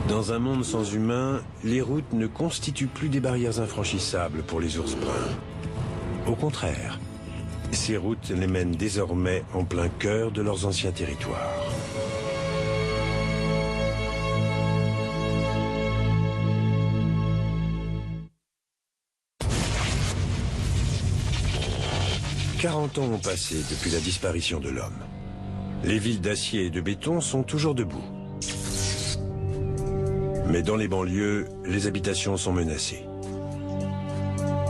Speaker 1: Dans un monde sans humains, les routes ne constituent plus des barrières infranchissables pour les ours bruns. Au contraire, ces routes les mènent désormais en plein cœur de leurs anciens territoires. « 40 ans ont passé depuis la disparition de l'homme. Les villes d'acier et de béton sont toujours debout. Mais dans les banlieues, les habitations sont menacées.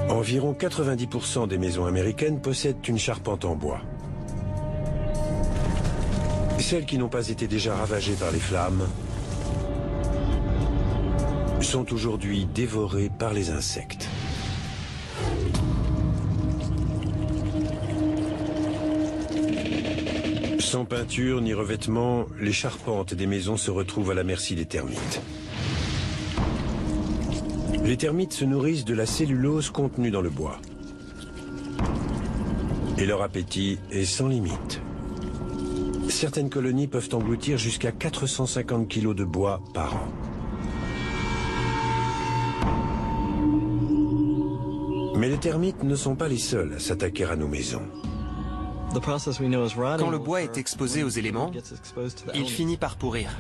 Speaker 1: Environ 90% des maisons américaines possèdent une charpente en bois. Celles qui n'ont pas été déjà ravagées par les flammes sont aujourd'hui dévorées par les insectes. Sans peinture ni revêtement, les charpentes des maisons se retrouvent à la merci des termites. Les termites se nourrissent de la cellulose contenue dans le bois. Et leur appétit est sans limite. Certaines colonies peuvent engloutir jusqu'à 450 kg de bois par an. Mais les termites ne sont pas les seuls à s'attaquer à nos maisons.
Speaker 6: Quand le bois est exposé aux éléments, il finit par pourrir.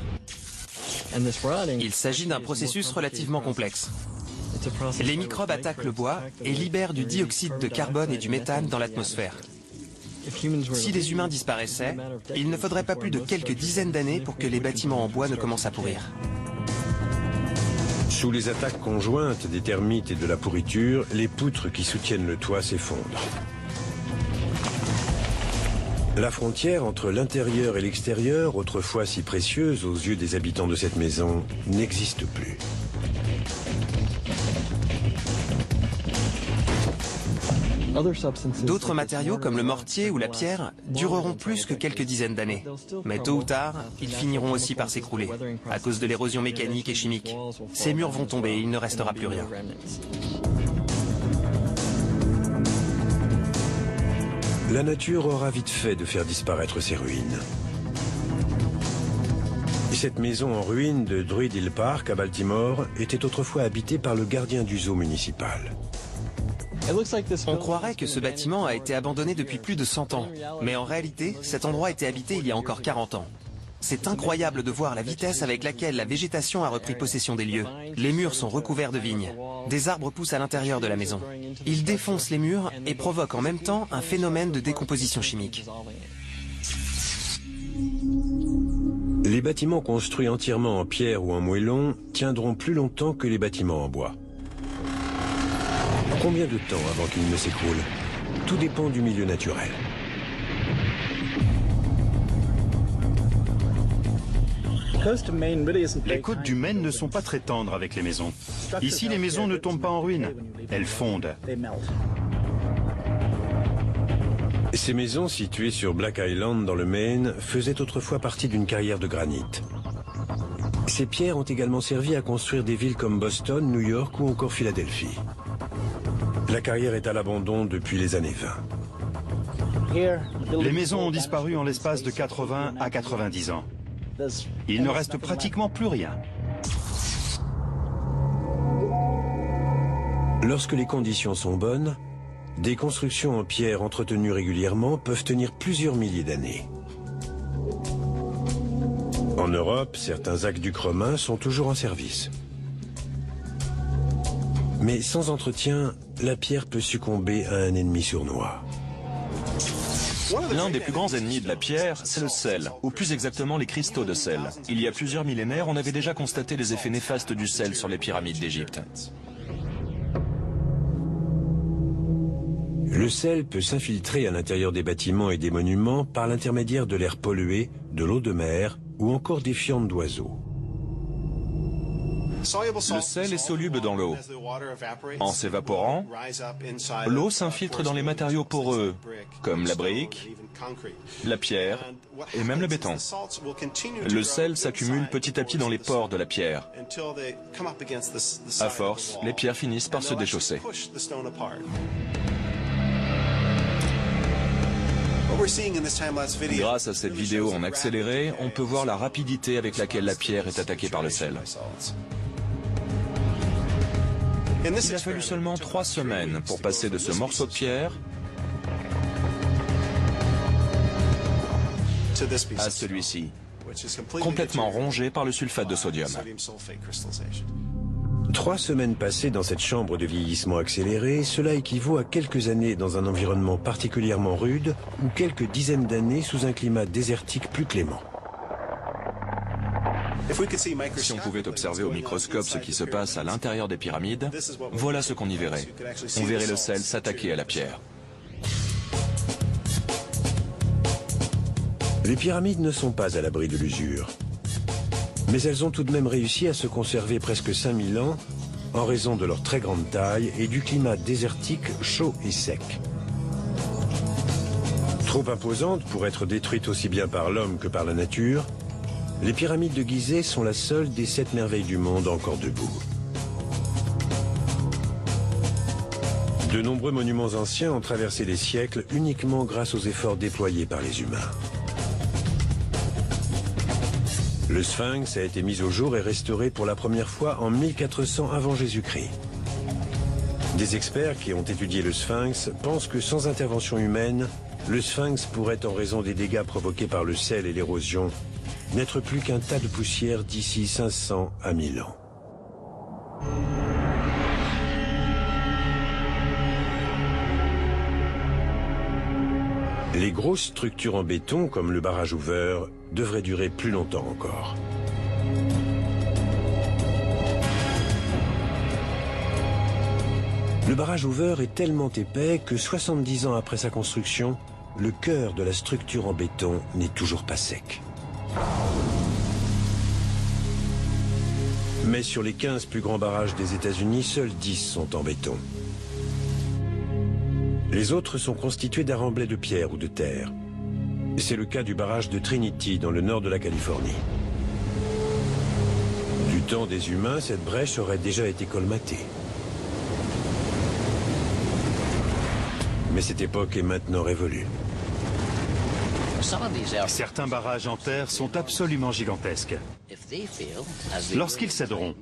Speaker 6: Il s'agit d'un processus relativement complexe. Les microbes attaquent le bois et libèrent du dioxyde de carbone et du méthane dans l'atmosphère. Si les humains disparaissaient, il ne faudrait pas plus de quelques dizaines d'années pour que les bâtiments en bois ne commencent à pourrir.
Speaker 1: Sous les attaques conjointes des termites et de la pourriture, les poutres qui soutiennent le toit s'effondrent. La frontière entre l'intérieur et l'extérieur, autrefois si précieuse aux yeux des habitants de cette maison, n'existe plus.
Speaker 6: D'autres matériaux comme le mortier ou la pierre dureront plus que quelques dizaines d'années. Mais tôt ou tard, ils finiront aussi par s'écrouler, à cause de l'érosion mécanique et chimique. Ces murs vont tomber et il ne restera plus rien.
Speaker 1: La nature aura vite fait de faire disparaître ces ruines. Cette maison en ruine de Druid Hill Park à Baltimore était autrefois habitée par le gardien du zoo municipal.
Speaker 6: On croirait que ce bâtiment a été abandonné depuis plus de 100 ans. Mais en réalité, cet endroit était habité il y a encore 40 ans. C'est incroyable de voir la vitesse avec laquelle la végétation a repris possession des lieux. Les murs sont recouverts de vignes. Des arbres poussent à l'intérieur de la maison. Ils défoncent les murs et provoquent en même temps un phénomène de décomposition chimique.
Speaker 1: Les bâtiments construits entièrement en pierre ou en moellon tiendront plus longtemps que les bâtiments en bois. Combien de temps avant qu'ils ne s'écroulent? Tout dépend du milieu naturel.
Speaker 3: Les côtes du Maine ne sont pas très tendres avec les maisons. Ici, les maisons ne tombent pas en ruine, elles fondent.
Speaker 1: Ces maisons situées sur Black Island dans le Maine faisaient autrefois partie d'une carrière de granit. Ces pierres ont également servi à construire des villes comme Boston, New York ou encore Philadelphie. La carrière est à l'abandon depuis les années 20.
Speaker 3: Les maisons ont disparu en l'espace de 80 à 90 ans. Il ne reste pratiquement plus rien.
Speaker 1: Lorsque les conditions sont bonnes, des constructions en pierre entretenues régulièrement peuvent tenir plusieurs milliers d'années. En Europe, certains aqueducs romains sont toujours en service. Mais sans entretien, la pierre peut succomber à un ennemi sournois.
Speaker 4: L'un des plus grands ennemis de la pierre, c'est le sel, ou plus exactement les cristaux de sel. Il y a plusieurs millénaires, on avait déjà constaté les effets néfastes du sel sur les pyramides d'Égypte.
Speaker 1: Le sel peut s'infiltrer à l'intérieur des bâtiments et des monuments par l'intermédiaire de l'air pollué, de l'eau de mer ou encore des fientes d'oiseaux.
Speaker 4: Le sel est soluble dans l'eau. En s'évaporant, l'eau s'infiltre dans les matériaux poreux, comme la brique, la pierre et même le béton. Le sel s'accumule petit à petit dans les pores de la pierre. À force, les pierres finissent par se déchausser. Grâce à cette vidéo en accéléré, on peut voir la rapidité avec laquelle la pierre est attaquée par le sel. Il a fallu seulement 3 semaines pour passer de ce morceau de pierre à celui-ci, complètement rongé par le sulfate de sodium.
Speaker 1: 3 semaines passées dans cette chambre de vieillissement accéléré, cela équivaut à quelques années dans un environnement particulièrement rude ou quelques dizaines d'années sous un climat désertique plus clément.
Speaker 4: Si on pouvait observer au microscope ce qui se passe à l'intérieur des pyramides, voilà ce qu'on y verrait. On verrait le sel s'attaquer à la pierre.
Speaker 1: Les pyramides ne sont pas à l'abri de l'usure. Mais elles ont tout de même réussi à se conserver presque 5000 ans en raison de leur très grande taille et du climat désertique chaud et sec. Trop imposantes pour être détruites aussi bien par l'homme que par la nature, les pyramides de Gizeh sont la seule des 7 merveilles du monde encore debout. De nombreux monuments anciens ont traversé les siècles uniquement grâce aux efforts déployés par les humains. Le Sphinx a été mis au jour et restauré pour la première fois en 1400 avant Jésus-Christ. Des experts qui ont étudié le Sphinx pensent que sans intervention humaine, le Sphinx pourrait, en raison des dégâts provoqués par le sel et l'érosion, n'être plus qu'un tas de poussière d'ici 500 à 1000 ans. Les grosses structures en béton, comme le barrage Hoover, devraient durer plus longtemps encore. Le barrage Hoover est tellement épais que 70 ans après sa construction, le cœur de la structure en béton n'est toujours pas sec. Mais sur les 15 plus grands barrages des États-Unis, seuls 10 sont en béton. Les autres sont constitués d'un remblai de pierre ou de terre. C'est le cas du barrage de Trinity dans le nord de la Californie. Du temps des humains, cette brèche aurait déjà été colmatée. Mais cette époque est maintenant révolue.
Speaker 3: Certains barrages en terre sont absolument gigantesques. Lorsqu'ils céderont,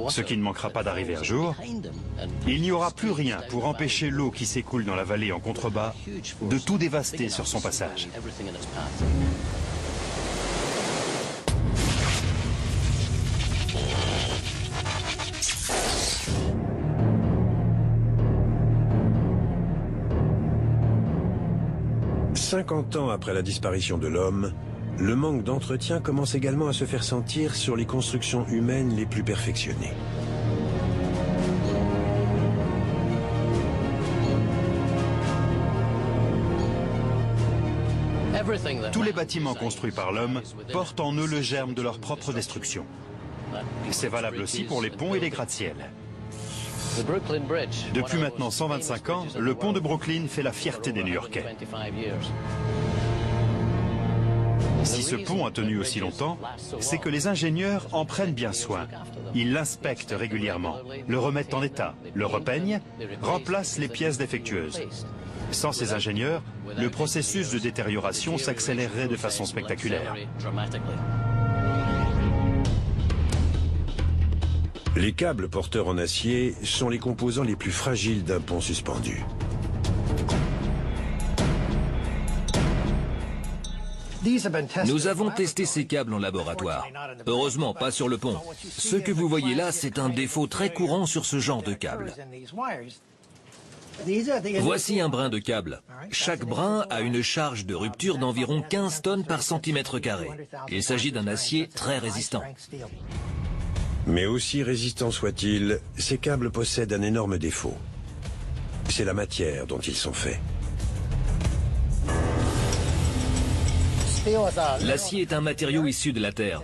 Speaker 3: ce qui ne manquera pas d'arriver un jour, il n'y aura plus rien pour empêcher l'eau qui s'écoule dans la vallée en contrebas de tout dévaster sur son passage. «
Speaker 1: 50 ans après la disparition de l'homme, le manque d'entretien commence également à se faire sentir sur les constructions humaines les plus perfectionnées.
Speaker 3: Tous les bâtiments construits par l'homme portent en eux le germe de leur propre destruction. C'est valable aussi pour les ponts et les gratte-ciel. Depuis maintenant 125 ans, le pont de Brooklyn fait la fierté des New-Yorkais. Si ce pont a tenu aussi longtemps, c'est que les ingénieurs en prennent bien soin. Ils l'inspectent régulièrement, le remettent en état, le repeignent, remplacent les pièces défectueuses. Sans ces ingénieurs, le processus de détérioration s'accélérerait de façon spectaculaire.
Speaker 1: Les câbles porteurs en acier sont les composants les plus fragiles d'un pont suspendu.
Speaker 2: Nous avons testé ces câbles en laboratoire. Heureusement, pas sur le pont. Ce que vous voyez là, c'est un défaut très courant sur ce genre de câble. Voici un brin de câble. Chaque brin a une charge de rupture d'environ 15 tonnes par centimètre carré. Il s'agit d'un acier très résistant.
Speaker 1: Mais aussi résistants soient-ils, ces câbles possèdent un énorme défaut. C'est la matière dont ils sont faits.
Speaker 2: L'acier est un matériau issu de la Terre.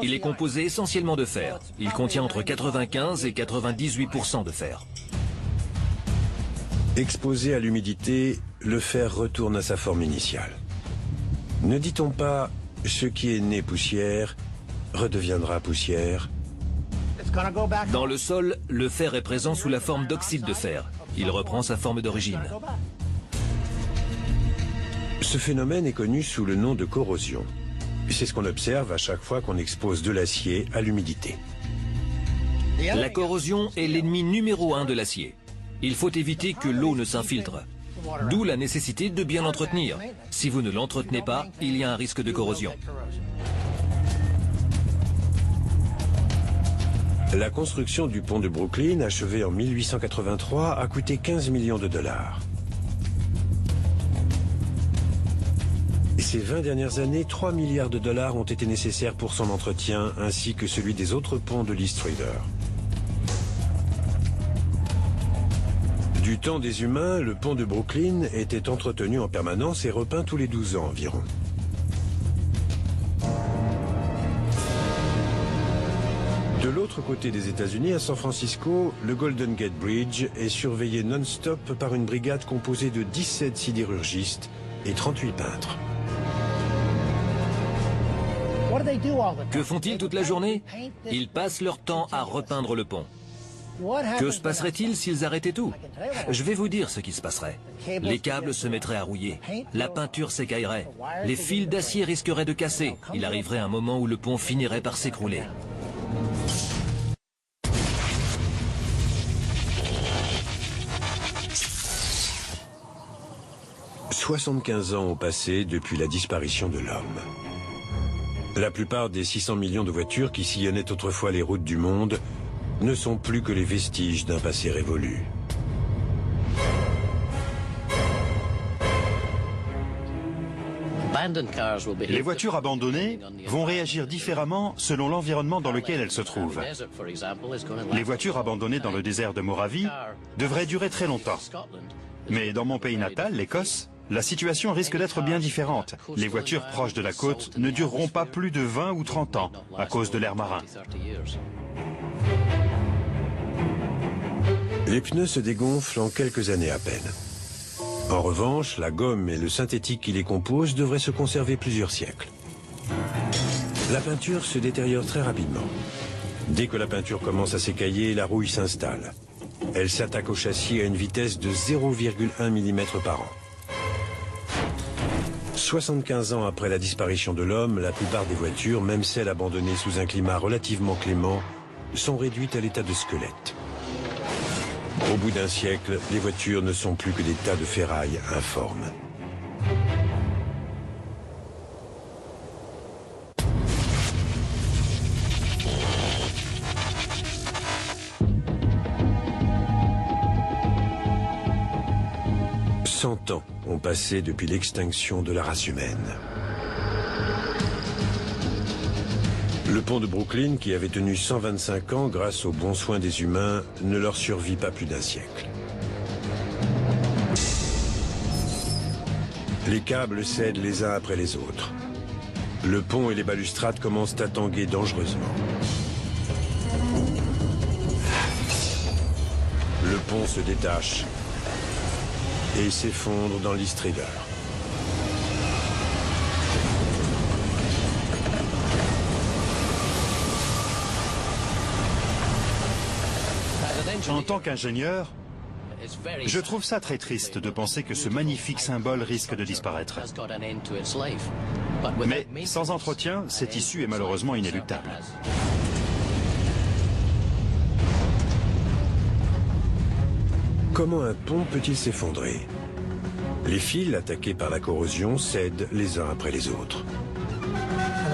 Speaker 2: Il est composé essentiellement de fer. Il contient entre 95 et 98% de fer.
Speaker 1: Exposé à l'humidité, le fer retourne à sa forme initiale. Ne dit-on pas « ce qui est né poussière redeviendra poussière » ?
Speaker 2: Dans le sol, le fer est présent sous la forme d'oxyde de fer. Il reprend sa forme d'origine.
Speaker 1: Ce phénomène est connu sous le nom de corrosion. C'est ce qu'on observe à chaque fois qu'on expose de l'acier à l'humidité.
Speaker 2: La corrosion est l'ennemi numéro 1 de l'acier. Il faut éviter que l'eau ne s'infiltre. D'où la nécessité de bien l'entretenir. Si vous ne l'entretenez pas, il y a un risque de corrosion.
Speaker 1: La construction du pont de Brooklyn, achevée en 1883, a coûté 15 millions de dollars. Ces 20 dernières années, 3 milliards de dollars ont été nécessaires pour son entretien, ainsi que celui des autres ponts de l'East River. Du temps des humains, le pont de Brooklyn était entretenu en permanence et repeint tous les 12 ans environ. De l'autre côté des États-Unis, à San Francisco, le Golden Gate Bridge est surveillé non-stop par une brigade composée de 17 sidérurgistes et 38 peintres.
Speaker 2: Que font-ils toute la journée? Ils passent leur temps à repeindre le pont. Que se passerait-il s'ils arrêtaient tout? Je vais vous dire ce qui se passerait. Les câbles se mettraient à rouiller, la peinture s'écaillerait, les fils d'acier risqueraient de casser. Il arriverait un moment où le pont finirait par s'écrouler. «
Speaker 1: 75 ans ont passé depuis la disparition de l'homme. La plupart des 600 millions de voitures qui sillonnaient autrefois les routes du monde ne sont plus que les vestiges d'un passé révolu.
Speaker 3: Les voitures abandonnées vont réagir différemment selon l'environnement dans lequel elles se trouvent. Les voitures abandonnées dans le désert de Moravie devraient durer très longtemps. Mais dans mon pays natal, l'Écosse, la situation risque d'être bien différente. Les voitures proches de la côte ne dureront pas plus de 20 ou 30 ans à cause de l'air marin.
Speaker 1: Les pneus se dégonflent en quelques années à peine. En revanche, la gomme et le synthétique qui les composent devraient se conserver plusieurs siècles. La peinture se détériore très rapidement. Dès que la peinture commence à s'écailler, la rouille s'installe. Elle s'attaque au châssis à une vitesse de 0,1 mm par an. 75 ans après la disparition de l'homme, la plupart des voitures, même celles abandonnées sous un climat relativement clément, sont réduites à l'état de squelette. Au bout d'un siècle, les voitures ne sont plus que des tas de ferraille informes. « 100 ans ont passé depuis l'extinction de la race humaine. Le pont de Brooklyn, qui avait tenu 125 ans grâce aux bons soins des humains, ne leur survit pas plus d'un siècle. Les câbles cèdent les uns après les autres. Le pont et les balustrades commencent à tanguer dangereusement. Le pont se détache et s'effondre dans l'East River.
Speaker 3: En tant qu'ingénieur, je trouve ça très triste de penser que ce magnifique symbole risque de disparaître. Mais sans entretien, cette issue est malheureusement inéluctable.
Speaker 1: Comment un pont peut-il s'effondrer? Les fils attaqués par la corrosion cèdent les uns après les autres.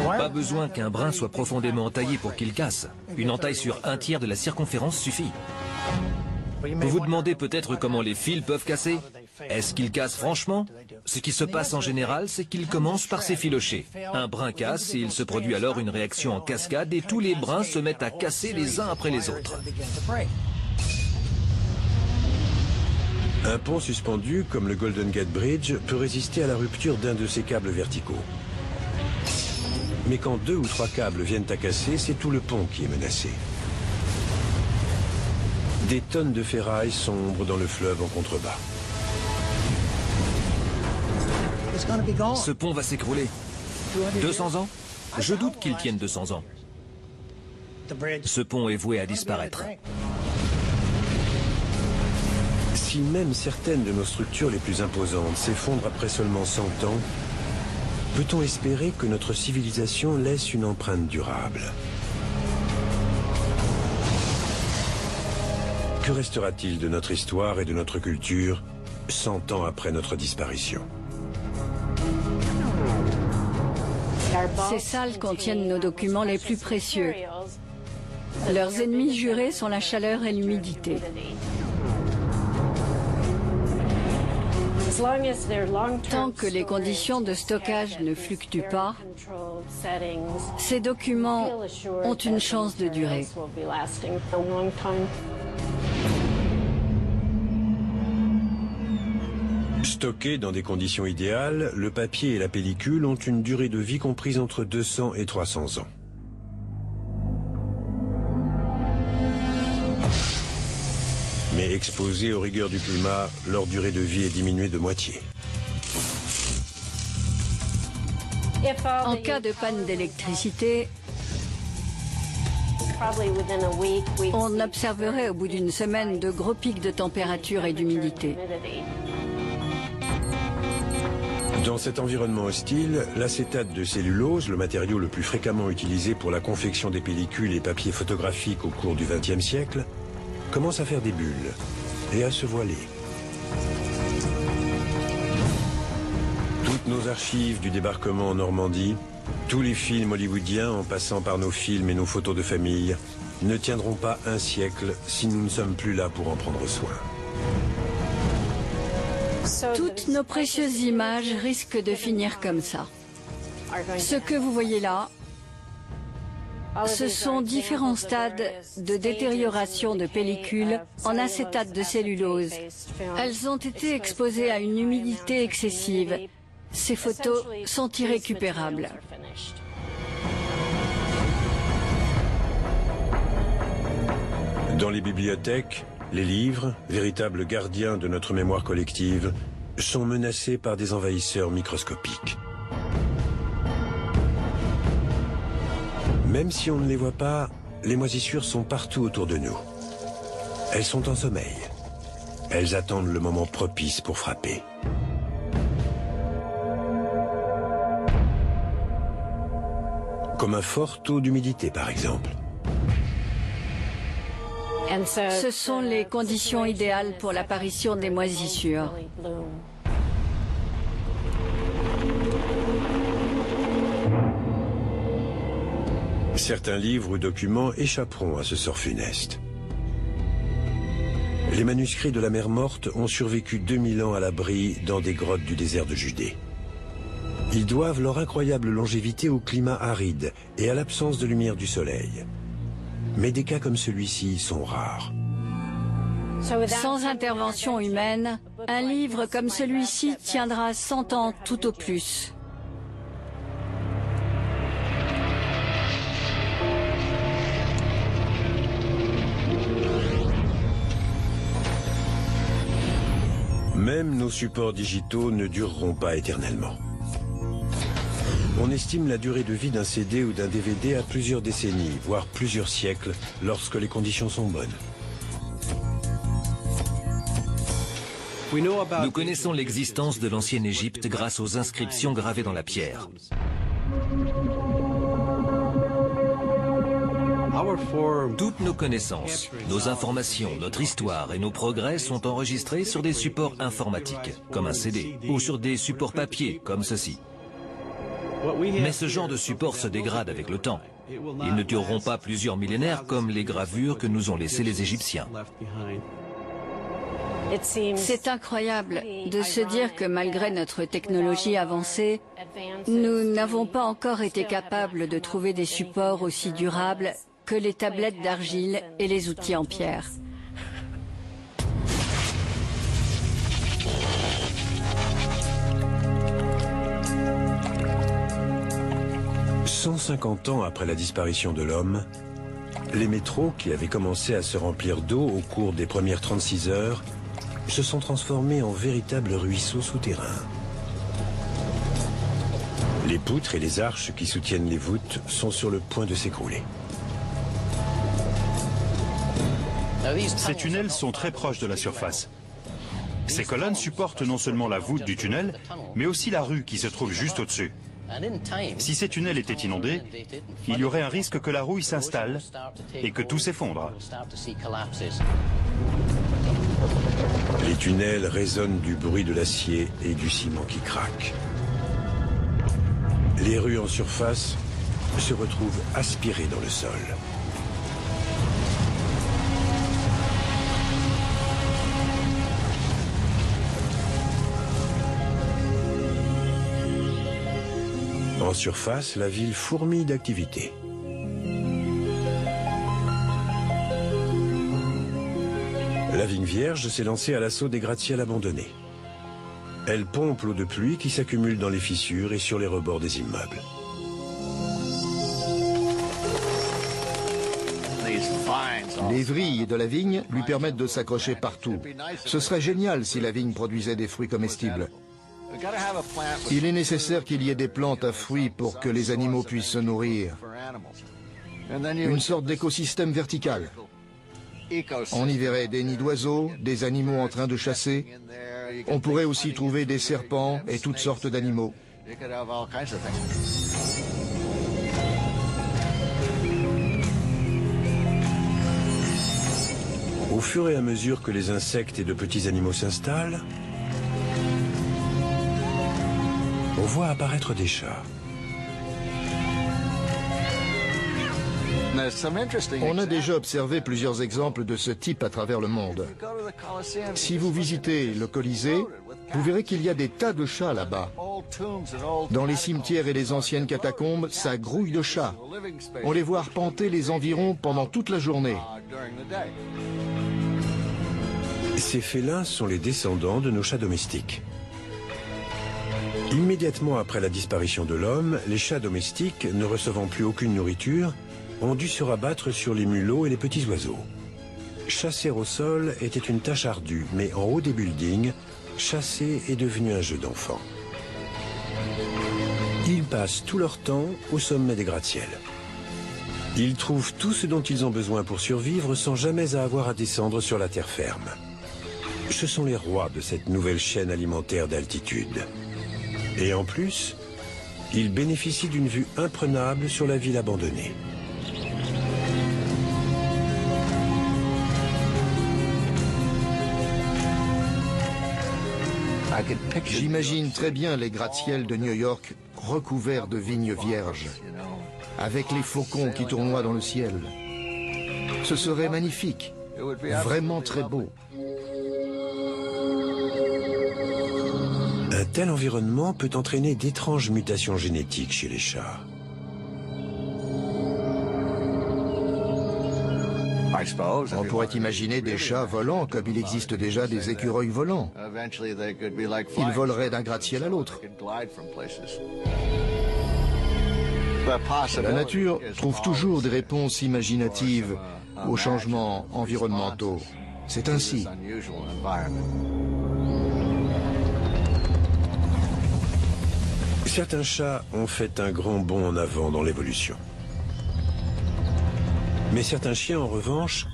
Speaker 2: Pas besoin qu'un brin soit profondément entaillé pour qu'il casse. Une entaille sur 1/3 de la circonférence suffit. Vous vous demandez peut-être comment les fils peuvent casser? Est-ce qu'ils cassent franchement? Ce qui se passe en général, c'est qu'ils commencent par s'effilocher. Un brin casse et il se produit alors une réaction en cascade et tous les brins se mettent à casser les uns après les autres.
Speaker 1: Un pont suspendu, comme le Golden Gate Bridge, peut résister à la rupture d'un de ses câbles verticaux. Mais quand 2 ou 3 câbles viennent à casser, c'est tout le pont qui est menacé. Des tonnes de ferraille sombrent dans le fleuve en contrebas.
Speaker 2: Ce pont va s'écrouler. 200 ans? Je doute qu'il tienne 200 ans. Ce pont est voué à disparaître.
Speaker 1: Si même certaines de nos structures les plus imposantes s'effondrent après seulement 100 ans, peut-on espérer que notre civilisation laisse une empreinte durable? Que restera-t-il de notre histoire et de notre culture 100 ans après notre disparition?
Speaker 9: Ces salles contiennent nos documents les plus précieux. Leurs ennemis jurés sont la chaleur et l'humidité. Tant que les conditions de stockage ne fluctuent pas, ces documents ont une chance de durer.
Speaker 1: Stocké dans des conditions idéales, le papier et la pellicule ont une durée de vie comprise entre 200 et 300 ans. Mais exposés aux rigueurs du climat, leur durée de vie est diminuée de moitié.
Speaker 9: En cas de panne d'électricité, on observerait au bout d'une semaine de gros pics de température et d'humidité.
Speaker 1: Dans cet environnement hostile, l'acétate de cellulose, le matériau le plus fréquemment utilisé pour la confection des pellicules et papiers photographiques au cours du XXe siècle, commence à faire des bulles et à se voiler. Toutes nos archives du débarquement en Normandie, tous les films hollywoodiens en passant par nos films et nos photos de famille, ne tiendront pas un siècle si nous ne sommes plus là pour en prendre soin.
Speaker 9: Toutes nos précieuses images risquent de finir comme ça. Ce que vous voyez là, ce sont différents stades de détérioration de pellicules en acétate de cellulose. Elles ont été exposées à une humidité excessive. Ces photos sont irrécupérables.
Speaker 1: Dans les bibliothèques, les livres, véritables gardiens de notre mémoire collective, sont menacés par des envahisseurs microscopiques. Même si on ne les voit pas, les moisissures sont partout autour de nous. Elles sont en sommeil. Elles attendent le moment propice pour frapper. Comme un fort taux d'humidité, par exemple.
Speaker 9: Ce sont les conditions idéales pour l'apparition des moisissures.
Speaker 1: Certains livres ou documents échapperont à ce sort funeste. Les manuscrits de la mer Morte ont survécu 2000 ans à l'abri dans des grottes du désert de Judée. Ils doivent leur incroyable longévité au climat aride et à l'absence de lumière du soleil. Mais des cas comme celui-ci sont rares.
Speaker 9: Sans intervention humaine, un livre comme celui-ci tiendra 100 ans tout au plus.
Speaker 1: Même nos supports digitaux ne dureront pas éternellement. On estime la durée de vie d'un CD ou d'un DVD à plusieurs décennies, voire plusieurs siècles, lorsque les conditions sont bonnes.
Speaker 2: Nous connaissons l'existence de l'ancienne Égypte grâce aux inscriptions gravées dans la pierre. Toutes nos connaissances, nos informations, notre histoire et nos progrès sont enregistrés sur des supports informatiques, comme un CD, ou sur des supports papier, comme ceci. Mais ce genre de support se dégrade avec le temps. Ils ne dureront pas plusieurs millénaires comme les gravures que nous ont laissées les Égyptiens.
Speaker 9: C'est incroyable de se dire que malgré notre technologie avancée, nous n'avons pas encore été capables de trouver des supports aussi durables que les tablettes d'argile et les outils en pierre. «
Speaker 1: 150 ans après la disparition de l'homme, les métros, qui avaient commencé à se remplir d'eau au cours des premières 36 heures, se sont transformés en véritables ruisseaux souterrains. Les poutres et les arches qui soutiennent les voûtes sont sur le point de s'écrouler.
Speaker 3: Ces tunnels sont très proches de la surface. Ces colonnes supportent non seulement la voûte du tunnel, mais aussi la rue qui se trouve juste au-dessus. Si ces tunnels étaient inondés, il y aurait un risque que la rouille s'installe et que tout s'effondre.
Speaker 1: Les tunnels résonnent du bruit de l'acier et du ciment qui craque. Les rues en surface se retrouvent aspirées dans le sol. En surface, la ville fourmille d'activités. La Vigne Vierge s'est lancée à l'assaut des gratte-ciels abandonnés. Elle pompe l'eau de pluie qui s'accumule dans les fissures et sur les rebords des immeubles.
Speaker 5: Les vrilles de la vigne lui permettent de s'accrocher partout. Ce serait génial si la vigne produisait des fruits comestibles. Il est nécessaire qu'il y ait des plantes à fruits pour que les animaux puissent se nourrir. Une sorte d'écosystème vertical. On y verrait des nids d'oiseaux, des animaux en train de chasser. On pourrait aussi trouver des serpents et toutes sortes d'animaux.
Speaker 1: Au fur et à mesure que les insectes et de petits animaux s'installent, on voit apparaître des chats.
Speaker 5: On a déjà observé plusieurs exemples de ce type à travers le monde. Si vous visitez le Colisée, vous verrez qu'il y a des tas de chats là-bas. Dans les cimetières et les anciennes catacombes, ça grouille de chats. On les voit arpenter les environs pendant toute la journée.
Speaker 1: Ces félins sont les descendants de nos chats domestiques. Immédiatement après la disparition de l'homme, les chats domestiques, ne recevant plus aucune nourriture, ont dû se rabattre sur les mulots et les petits oiseaux. Chasser au sol était une tâche ardue, mais en haut des buildings, chasser est devenu un jeu d'enfant. Ils passent tout leur temps au sommet des gratte-ciels. Ils trouvent tout ce dont ils ont besoin pour survivre sans jamais avoir à descendre sur la terre ferme. Ce sont les rois de cette nouvelle chaîne alimentaire d'altitude. Et en plus, ils bénéficient d'une vue imprenable sur la ville abandonnée.
Speaker 5: J'imagine très bien les gratte-ciels de New York recouverts de vignes vierges, avec les faucons qui tournoient dans le ciel. Ce serait magnifique, vraiment très beau.
Speaker 1: Un tel environnement peut entraîner d'étranges mutations génétiques chez les chats.
Speaker 5: On pourrait imaginer des chats volants comme il existe déjà des écureuils volants. Ils voleraient d'un gratte-ciel à l'autre. La nature trouve toujours des réponses imaginatives aux changements environnementaux. C'est ainsi.
Speaker 1: Certains chats ont fait un grand bond en avant dans l'évolution. Mais certains chiens, en revanche,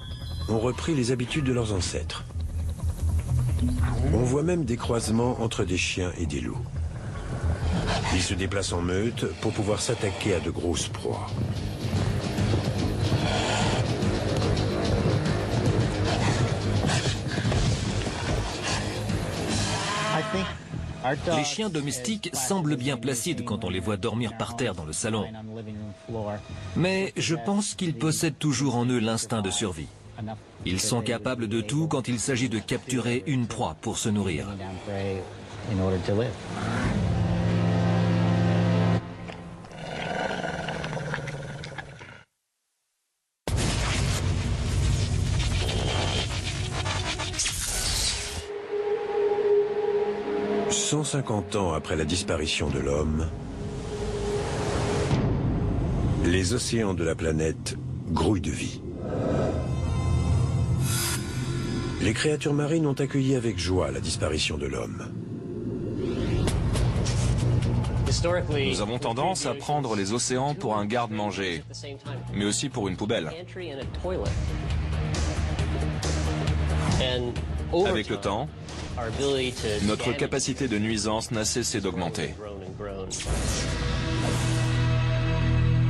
Speaker 1: ont repris les habitudes de leurs ancêtres. On voit même des croisements entre des chiens et des loups. Ils se déplacent en meute pour pouvoir s'attaquer à de grosses proies.
Speaker 2: Les chiens domestiques semblent bien placides quand on les voit dormir par terre dans le salon. Mais je pense qu'ils possèdent toujours en eux l'instinct de survie. Ils sont capables de tout quand il s'agit de capturer une proie pour se nourrir. «
Speaker 1: 150 ans après la disparition de l'homme, les océans de la planète grouillent de vie. Les créatures marines ont accueilli avec joie la disparition de l'homme.
Speaker 4: Nous avons tendance à prendre les océans pour un garde-manger, mais aussi pour une poubelle. Avec le temps, notre capacité de nuisance n'a cessé d'augmenter.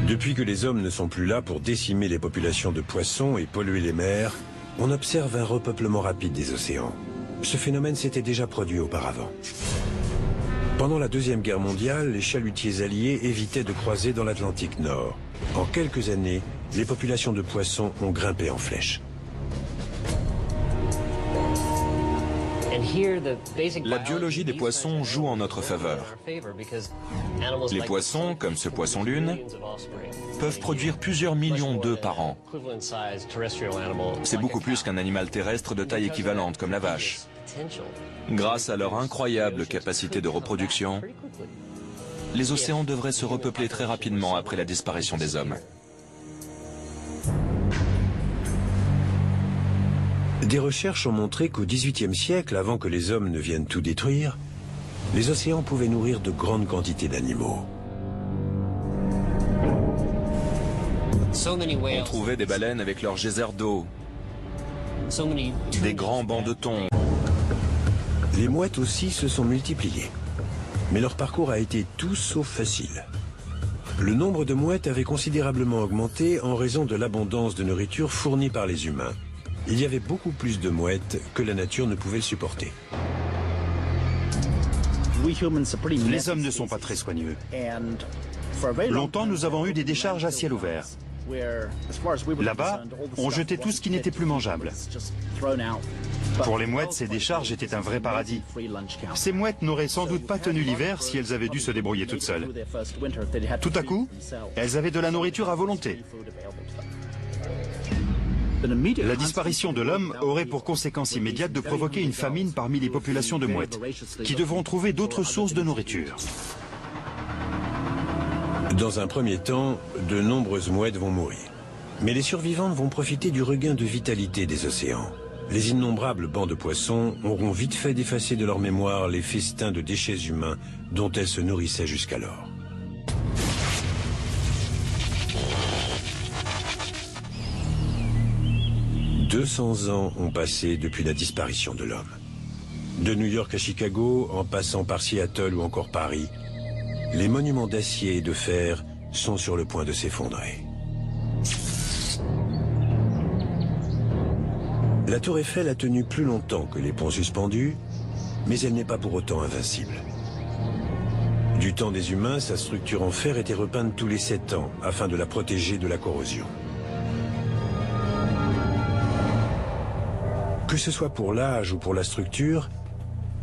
Speaker 1: Depuis que les hommes ne sont plus là pour décimer les populations de poissons et polluer les mers, on observe un repeuplement rapide des océans. Ce phénomène s'était déjà produit auparavant. Pendant la Deuxième Guerre mondiale, les chalutiers alliés évitaient de croiser dans l'Atlantique Nord. En quelques années, les populations de poissons ont grimpé en flèche.
Speaker 4: La biologie des poissons joue en notre faveur. Les poissons, comme ce poisson-lune, peuvent produire plusieurs millions d'œufs par an. C'est beaucoup plus qu'un animal terrestre de taille équivalente, comme la vache. Grâce à leur incroyable capacité de reproduction, les océans devraient se repeupler très rapidement après la disparition des hommes.
Speaker 1: Des recherches ont montré qu'au XVIIIe siècle, avant que les hommes ne viennent tout détruire, les océans pouvaient nourrir de grandes quantités d'animaux.
Speaker 4: On trouvait des baleines avec leurs geysers d'eau, des grands bancs de thon.
Speaker 1: Les mouettes aussi se sont multipliées. Mais leur parcours a été tout sauf facile. Le nombre de mouettes avait considérablement augmenté en raison de l'abondance de nourriture fournie par les humains. Il y avait beaucoup plus de mouettes que la nature ne pouvait le supporter.
Speaker 3: Les hommes ne sont pas très soigneux. Longtemps, nous avons eu des décharges à ciel ouvert. Là-bas, on jetait tout ce qui n'était plus mangeable. Pour les mouettes, ces décharges étaient un vrai paradis. Ces mouettes n'auraient sans doute pas tenu l'hiver si elles avaient dû se débrouiller toutes seules. Tout à coup, elles avaient de la nourriture à volonté. La disparition de l'homme aurait pour conséquence immédiate de provoquer une famine parmi les populations de mouettes, qui devront trouver d'autres sources de nourriture.
Speaker 1: Dans un premier temps, de nombreuses mouettes vont mourir. Mais les survivantes vont profiter du regain de vitalité des océans. Les innombrables bancs de poissons auront vite fait d'effacer de leur mémoire les festins de déchets humains dont elles se nourrissaient jusqu'alors. « 200 ans ont passé depuis la disparition de l'homme. De New York à Chicago, en passant par Seattle ou encore Paris, les monuments d'acier et de fer sont sur le point de s'effondrer. La tour Eiffel a tenu plus longtemps que les ponts suspendus, mais elle n'est pas pour autant invincible. Du temps des humains, sa structure en fer était repeinte tous les 7 ans afin de la protéger de la corrosion. Que ce soit pour l'âge ou pour la structure,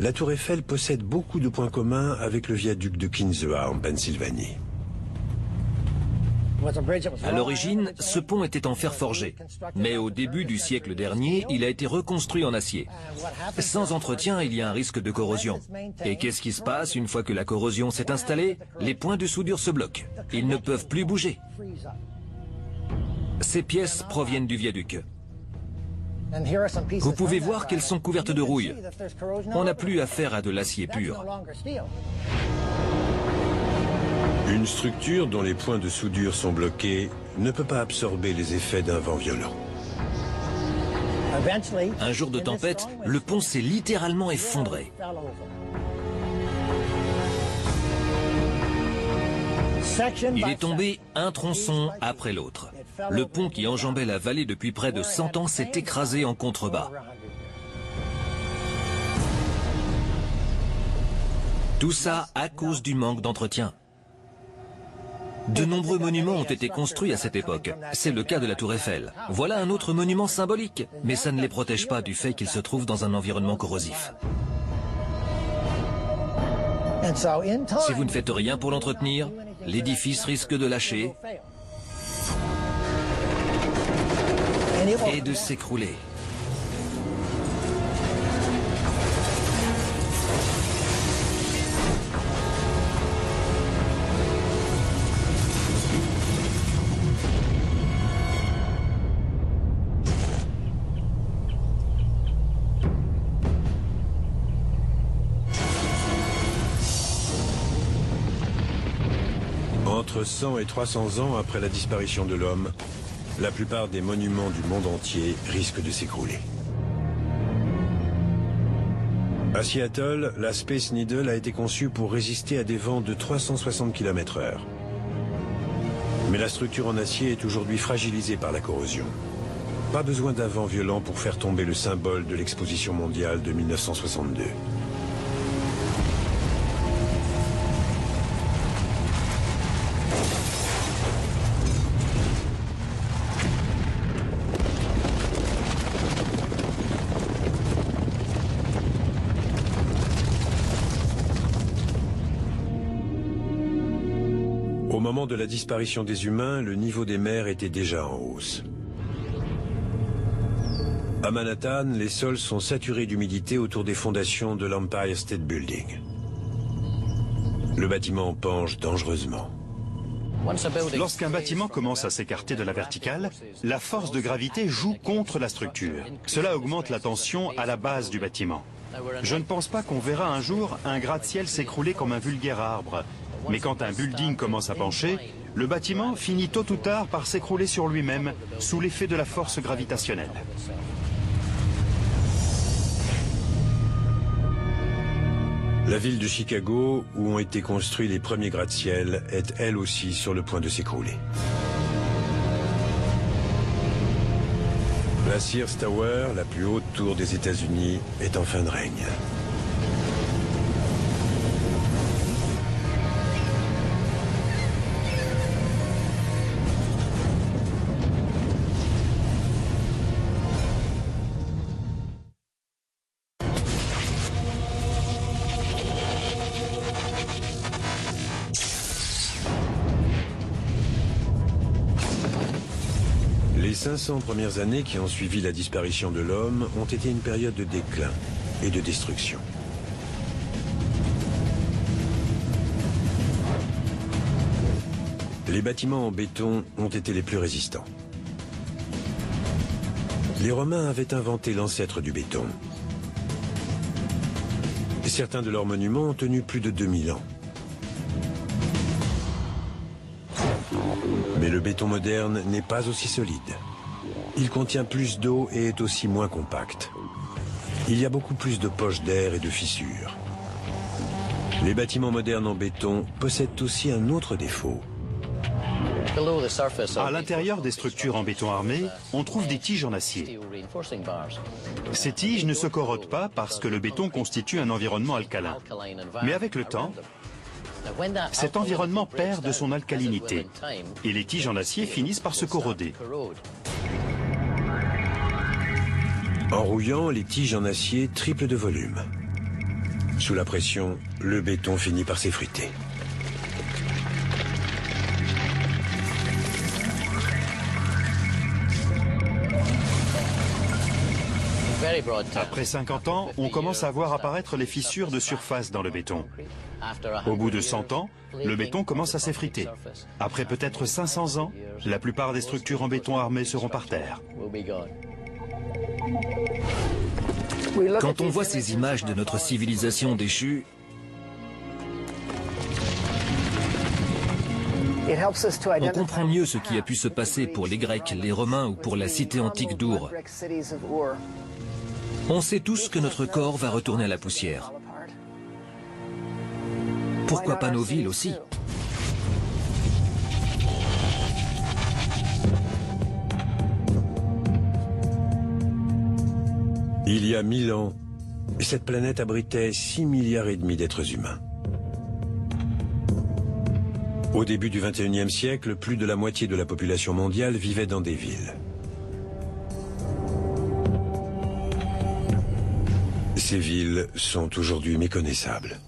Speaker 1: la tour Eiffel possède beaucoup de points communs avec le viaduc de Kinzua en Pennsylvanie.
Speaker 2: À l'origine, ce pont était en fer forgé, mais au début du siècle dernier, il a été reconstruit en acier. Sans entretien, il y a un risque de corrosion. Et qu'est-ce qui se passe une fois que la corrosion s'est installée? Les points de soudure se bloquent. Ils ne peuvent plus bouger. Ces pièces proviennent du viaduc. Vous pouvez voir qu'elles sont couvertes de rouille. On n'a plus affaire à de l'acier pur.
Speaker 1: Une structure dont les points de soudure sont bloqués ne peut pas absorber les effets d'un vent violent.
Speaker 2: Un jour de tempête, le pont s'est littéralement effondré. Il est tombé un tronçon après l'autre. Le pont qui enjambait la vallée depuis près de 100 ans s'est écrasé en contrebas. Tout ça à cause du manque d'entretien. De nombreux monuments ont été construits à cette époque. C'est le cas de la tour Eiffel. Voilà un autre monument symbolique, mais ça ne les protège pas du fait qu'ils se trouvent dans un environnement corrosif. Si vous ne faites rien pour l'entretenir, l'édifice risque de lâcher et de s'écrouler.
Speaker 1: Entre 100 et 300 ans après la disparition de l'homme, la plupart des monuments du monde entier risquent de s'écrouler. À Seattle, la Space Needle a été conçue pour résister à des vents de 360 km/h. Mais la structure en acier est aujourd'hui fragilisée par la corrosion. Pas besoin d'un vent violent pour faire tomber le symbole de l'exposition mondiale de 1962. Au moment de la disparition des humains, le niveau des mers était déjà en hausse. À Manhattan, les sols sont saturés d'humidité autour des fondations de l'Empire State Building. Le bâtiment penche dangereusement.
Speaker 3: Lorsqu'un bâtiment commence à s'écarter de la verticale, la force de gravité joue contre la structure. Cela augmente la tension à la base du bâtiment. Je ne pense pas qu'on verra un jour un gratte-ciel s'écrouler comme un vulgaire arbre. Mais quand un building commence à pencher, le bâtiment finit tôt ou tard par s'écrouler sur lui-même sous l'effet de la force gravitationnelle.
Speaker 1: La ville de Chicago, où ont été construits les premiers gratte-ciel, est elle aussi sur le point de s'écrouler. La Sears Tower, la plus haute tour des États-Unis, est en fin de règne. Les 500 premières années qui ont suivi la disparition de l'homme ont été une période de déclin et de destruction. Les bâtiments en béton ont été les plus résistants. Les Romains avaient inventé l'ancêtre du béton. Certains de leurs monuments ont tenu plus de 2000 ans. Mais le béton moderne n'est pas aussi solide. Il contient plus d'eau et est aussi moins compact. Il y a beaucoup plus de poches d'air et de fissures. Les bâtiments modernes en béton possèdent aussi un autre défaut.
Speaker 3: À l'intérieur des structures en béton armé, on trouve des tiges en acier. Ces tiges ne se corrodent pas parce que le béton constitue un environnement alcalin. Mais avec le temps, cet environnement perd de son alcalinité et les tiges en acier finissent par se corroder.
Speaker 1: En rouillant, les tiges en acier triplent de volume. Sous la pression, le béton finit par s'effriter.
Speaker 3: Après 50 ans, on commence à voir apparaître les fissures de surface dans le béton. Au bout de 100 ans, le béton commence à s'effriter. Après peut-être 500 ans, la plupart des structures en béton armé seront par terre.
Speaker 2: Quand on voit ces images de notre civilisation déchue, on comprend mieux ce qui a pu se passer pour les Grecs, les Romains ou pour la cité antique d'Our. On sait tous que notre corps va retourner à la poussière. Pourquoi pas nos villes aussi?
Speaker 1: Il y a 1000 ans, cette planète abritait 6,5 milliards d'êtres humains. Au début du XXIe siècle, plus de la moitié de la population mondiale vivait dans des villes. Ces villes sont aujourd'hui méconnaissables.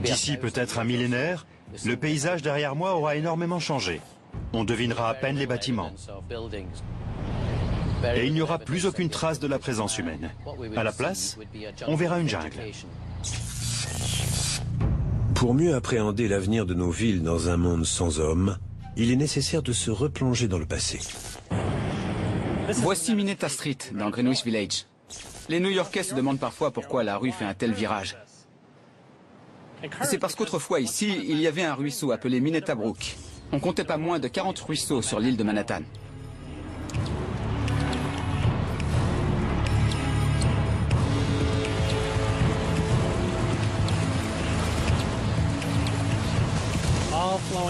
Speaker 3: D'ici peut-être un millénaire, le paysage derrière moi aura énormément changé. On devinera à peine les bâtiments. Et il n'y aura plus aucune trace de la présence humaine. À la place, on verra une jungle.
Speaker 1: Pour mieux appréhender l'avenir de nos villes dans un monde sans hommes, il est nécessaire de se replonger dans le passé.
Speaker 8: Voici Minetta Street, dans Greenwich Village. Les New-Yorkais se demandent parfois pourquoi la rue fait un tel virage. C'est parce qu'autrefois ici, il y avait un ruisseau appelé Minetta Brook. On comptait pas moins de 40 ruisseaux sur l'île de Manhattan.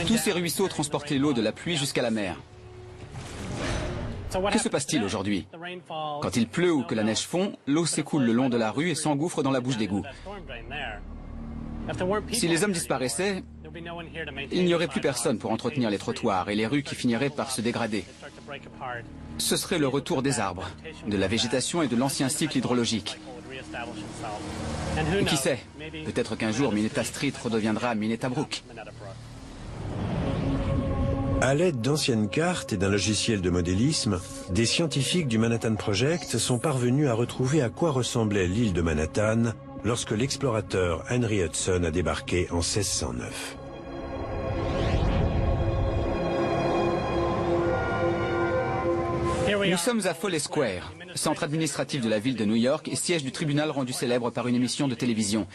Speaker 8: Tous ces ruisseaux transportaient l'eau de la pluie jusqu'à la mer. Que se passe-t-il aujourd'hui? Quand il pleut ou que la neige fond, l'eau s'écoule le long de la rue et s'engouffre dans la bouche d'égout. Si les hommes disparaissaient, il n'y aurait plus personne pour entretenir les trottoirs et les rues qui finiraient par se dégrader. Ce serait le retour des arbres, de la végétation et de l'ancien cycle hydrologique. Et qui sait, peut-être qu'un jour Minetta Street redeviendra Minetta Brook.
Speaker 1: À l'aide d'anciennes cartes et d'un logiciel de modélisme, des scientifiques du Manhattan Project sont parvenus à retrouver à quoi ressemblait l'île de Manhattan lorsque l'explorateur Henry Hudson a débarqué en 1609.
Speaker 8: Nous sommes à Foley Square, centre administratif de la ville de New York et siège du tribunal rendu célèbre par une émission de télévision.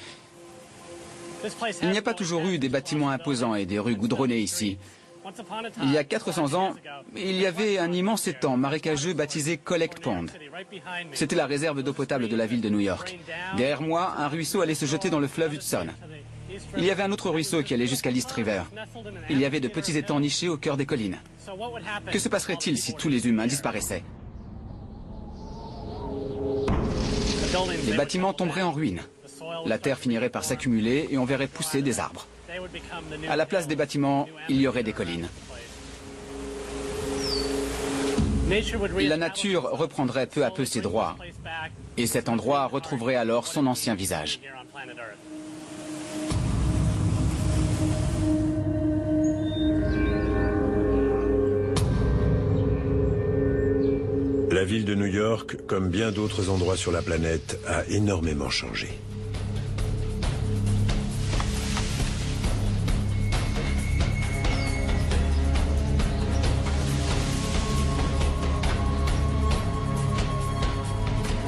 Speaker 8: Il n'y a pas toujours eu des bâtiments imposants et des rues goudronnées ici. Il y a 400 ans, il y avait un immense étang marécageux baptisé Collect Pond. C'était la réserve d'eau potable de la ville de New York. Derrière moi, un ruisseau allait se jeter dans le fleuve Hudson. Il y avait un autre ruisseau qui allait jusqu'à l'East River. Il y avait de petits étangs nichés au cœur des collines. Que se passerait-il si tous les humains disparaissaient? Les bâtiments tomberaient en ruine. La terre finirait par s'accumuler et on verrait pousser des arbres. À la place des bâtiments, il y aurait des collines. La nature reprendrait peu à peu ses droits, et cet endroit retrouverait alors son ancien visage.
Speaker 1: La ville de New York, comme bien d'autres endroits sur la planète, a énormément changé.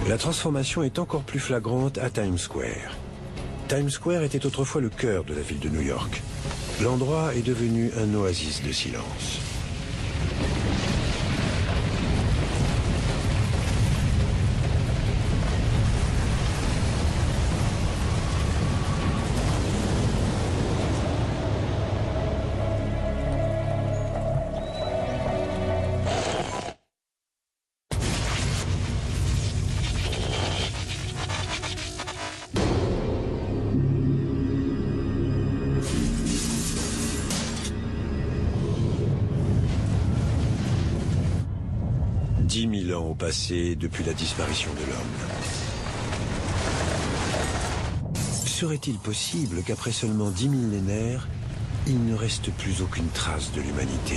Speaker 1: La transformation est encore plus flagrante à Times Square. Times Square était autrefois le cœur de la ville de New York. L'endroit est devenu un oasis de silence. 000 ans ont passé depuis la disparition de l'homme. Serait-il possible qu'après seulement 10 millénaires, il ne reste plus aucune trace de l'humanité?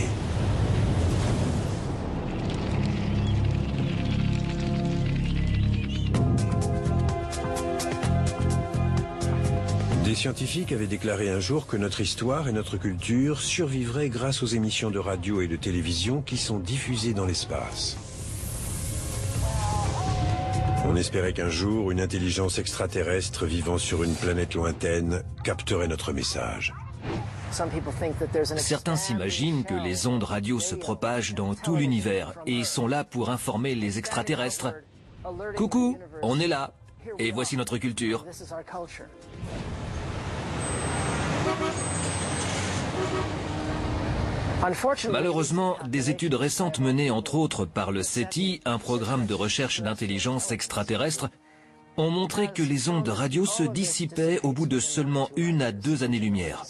Speaker 1: Des scientifiques avaient déclaré un jour que notre histoire et notre culture survivraient grâce aux émissions de radio et de télévision qui sont diffusées dans l'espace. On espérait qu'un jour, une intelligence extraterrestre vivant sur une planète lointaine capterait notre message.
Speaker 2: Certains s'imaginent que les ondes radio se propagent dans tout l'univers et sont là pour informer les extraterrestres. Coucou, on est là, et voici notre culture. Malheureusement, des études récentes menées entre autres par le SETI, un programme de recherche d'intelligence extraterrestre, ont montré que les ondes radio se dissipaient au bout de seulement 1 à 2 années-lumière.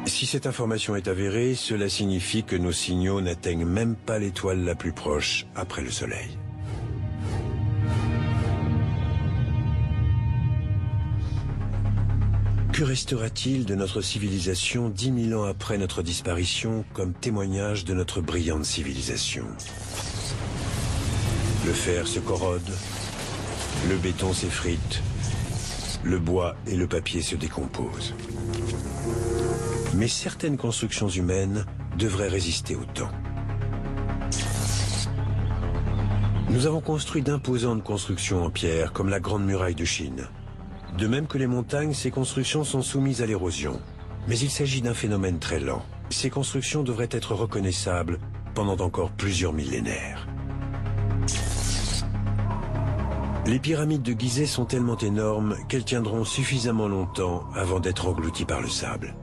Speaker 1: Si cette information est avérée, cela signifie que nos signaux n'atteignent même pas l'étoile la plus proche après le Soleil. Que restera-t-il de notre civilisation 10 000 ans après notre disparition comme témoignage de notre brillante civilisation? Le fer se corrode, le béton s'effrite, le bois et le papier se décomposent. Mais certaines constructions humaines devraient résister au temps. Nous avons construit d'imposantes constructions en pierre, comme la Grande Muraille de Chine. De même que les montagnes, ces constructions sont soumises à l'érosion. Mais il s'agit d'un phénomène très lent. Ces constructions devraient être reconnaissables pendant encore plusieurs millénaires. Les pyramides de Gizeh sont tellement énormes qu'elles tiendront suffisamment longtemps avant d'être englouties par le sable.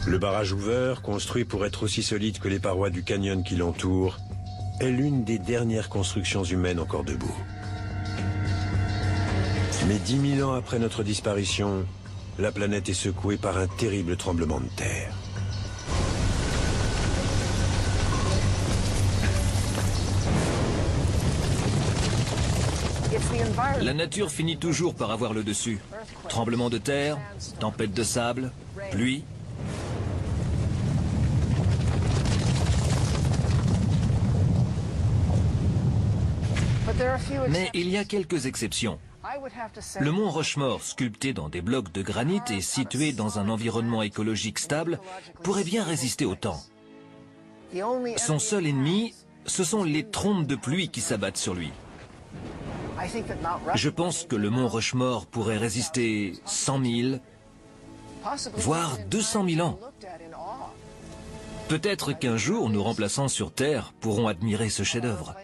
Speaker 1: Le barrage Hoover, construit pour être aussi solide que les parois du canyon qui l'entoure, est l'une des dernières constructions humaines encore debout. Mais 10 000 ans après notre disparition, la planète est secouée par un terrible tremblement de terre.
Speaker 2: La nature finit toujours par avoir le dessus. Tremblement de terre, tempête de sable, pluie. Mais il y a quelques exceptions. Le mont Rushmore, sculpté dans des blocs de granit et situé dans un environnement écologique stable, pourrait bien résister au temps. Son seul ennemi, ce sont les trompes de pluie qui s'abattent sur lui. Je pense que le mont Rushmore pourrait résister 100 000, voire 200 000 ans. Peut-être qu'un jour, nos remplaçants sur Terre pourront admirer ce chef-d'œuvre.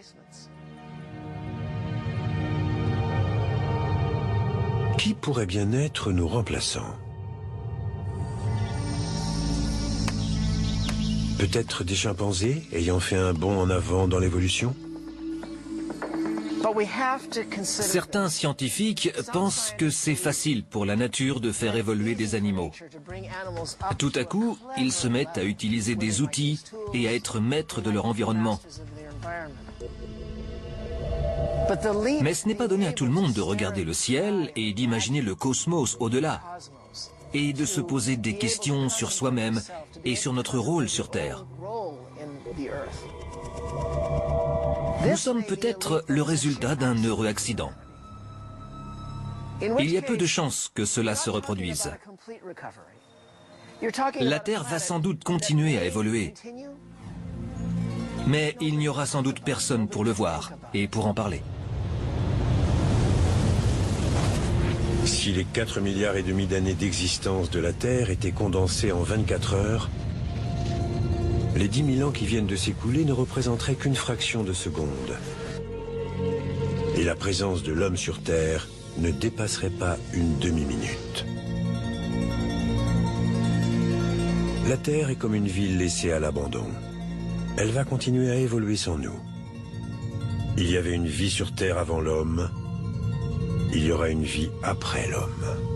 Speaker 1: Qui pourrait bien être nos remplaçants? Peut-être des chimpanzés ayant fait un bond en avant dans l'évolution?
Speaker 2: Certains scientifiques pensent que c'est facile pour la nature de faire évoluer des animaux. Tout à coup, ils se mettent à utiliser des outils et à être maîtres de leur environnement. Mais ce n'est pas donné à tout le monde de regarder le ciel et d'imaginer le cosmos au-delà, et de se poser des questions sur soi-même et sur notre rôle sur Terre. Nous sommes peut-être le résultat d'un heureux accident. Il y a peu de chances que cela se reproduise. La Terre va sans doute continuer à évoluer. Mais il n'y aura sans doute personne pour le voir et pour en parler.
Speaker 1: Si les 4,5 milliards d'années d'existence de la Terre étaient condensées en 24 heures, les 10 000 ans qui viennent de s'écouler ne représenteraient qu'une fraction de seconde. Et la présence de l'homme sur Terre ne dépasserait pas une demi-minute. La Terre est comme une ville laissée à l'abandon. Elle va continuer à évoluer sans nous. Il y avait une vie sur Terre avant l'homme. Il y aura une vie après l'homme.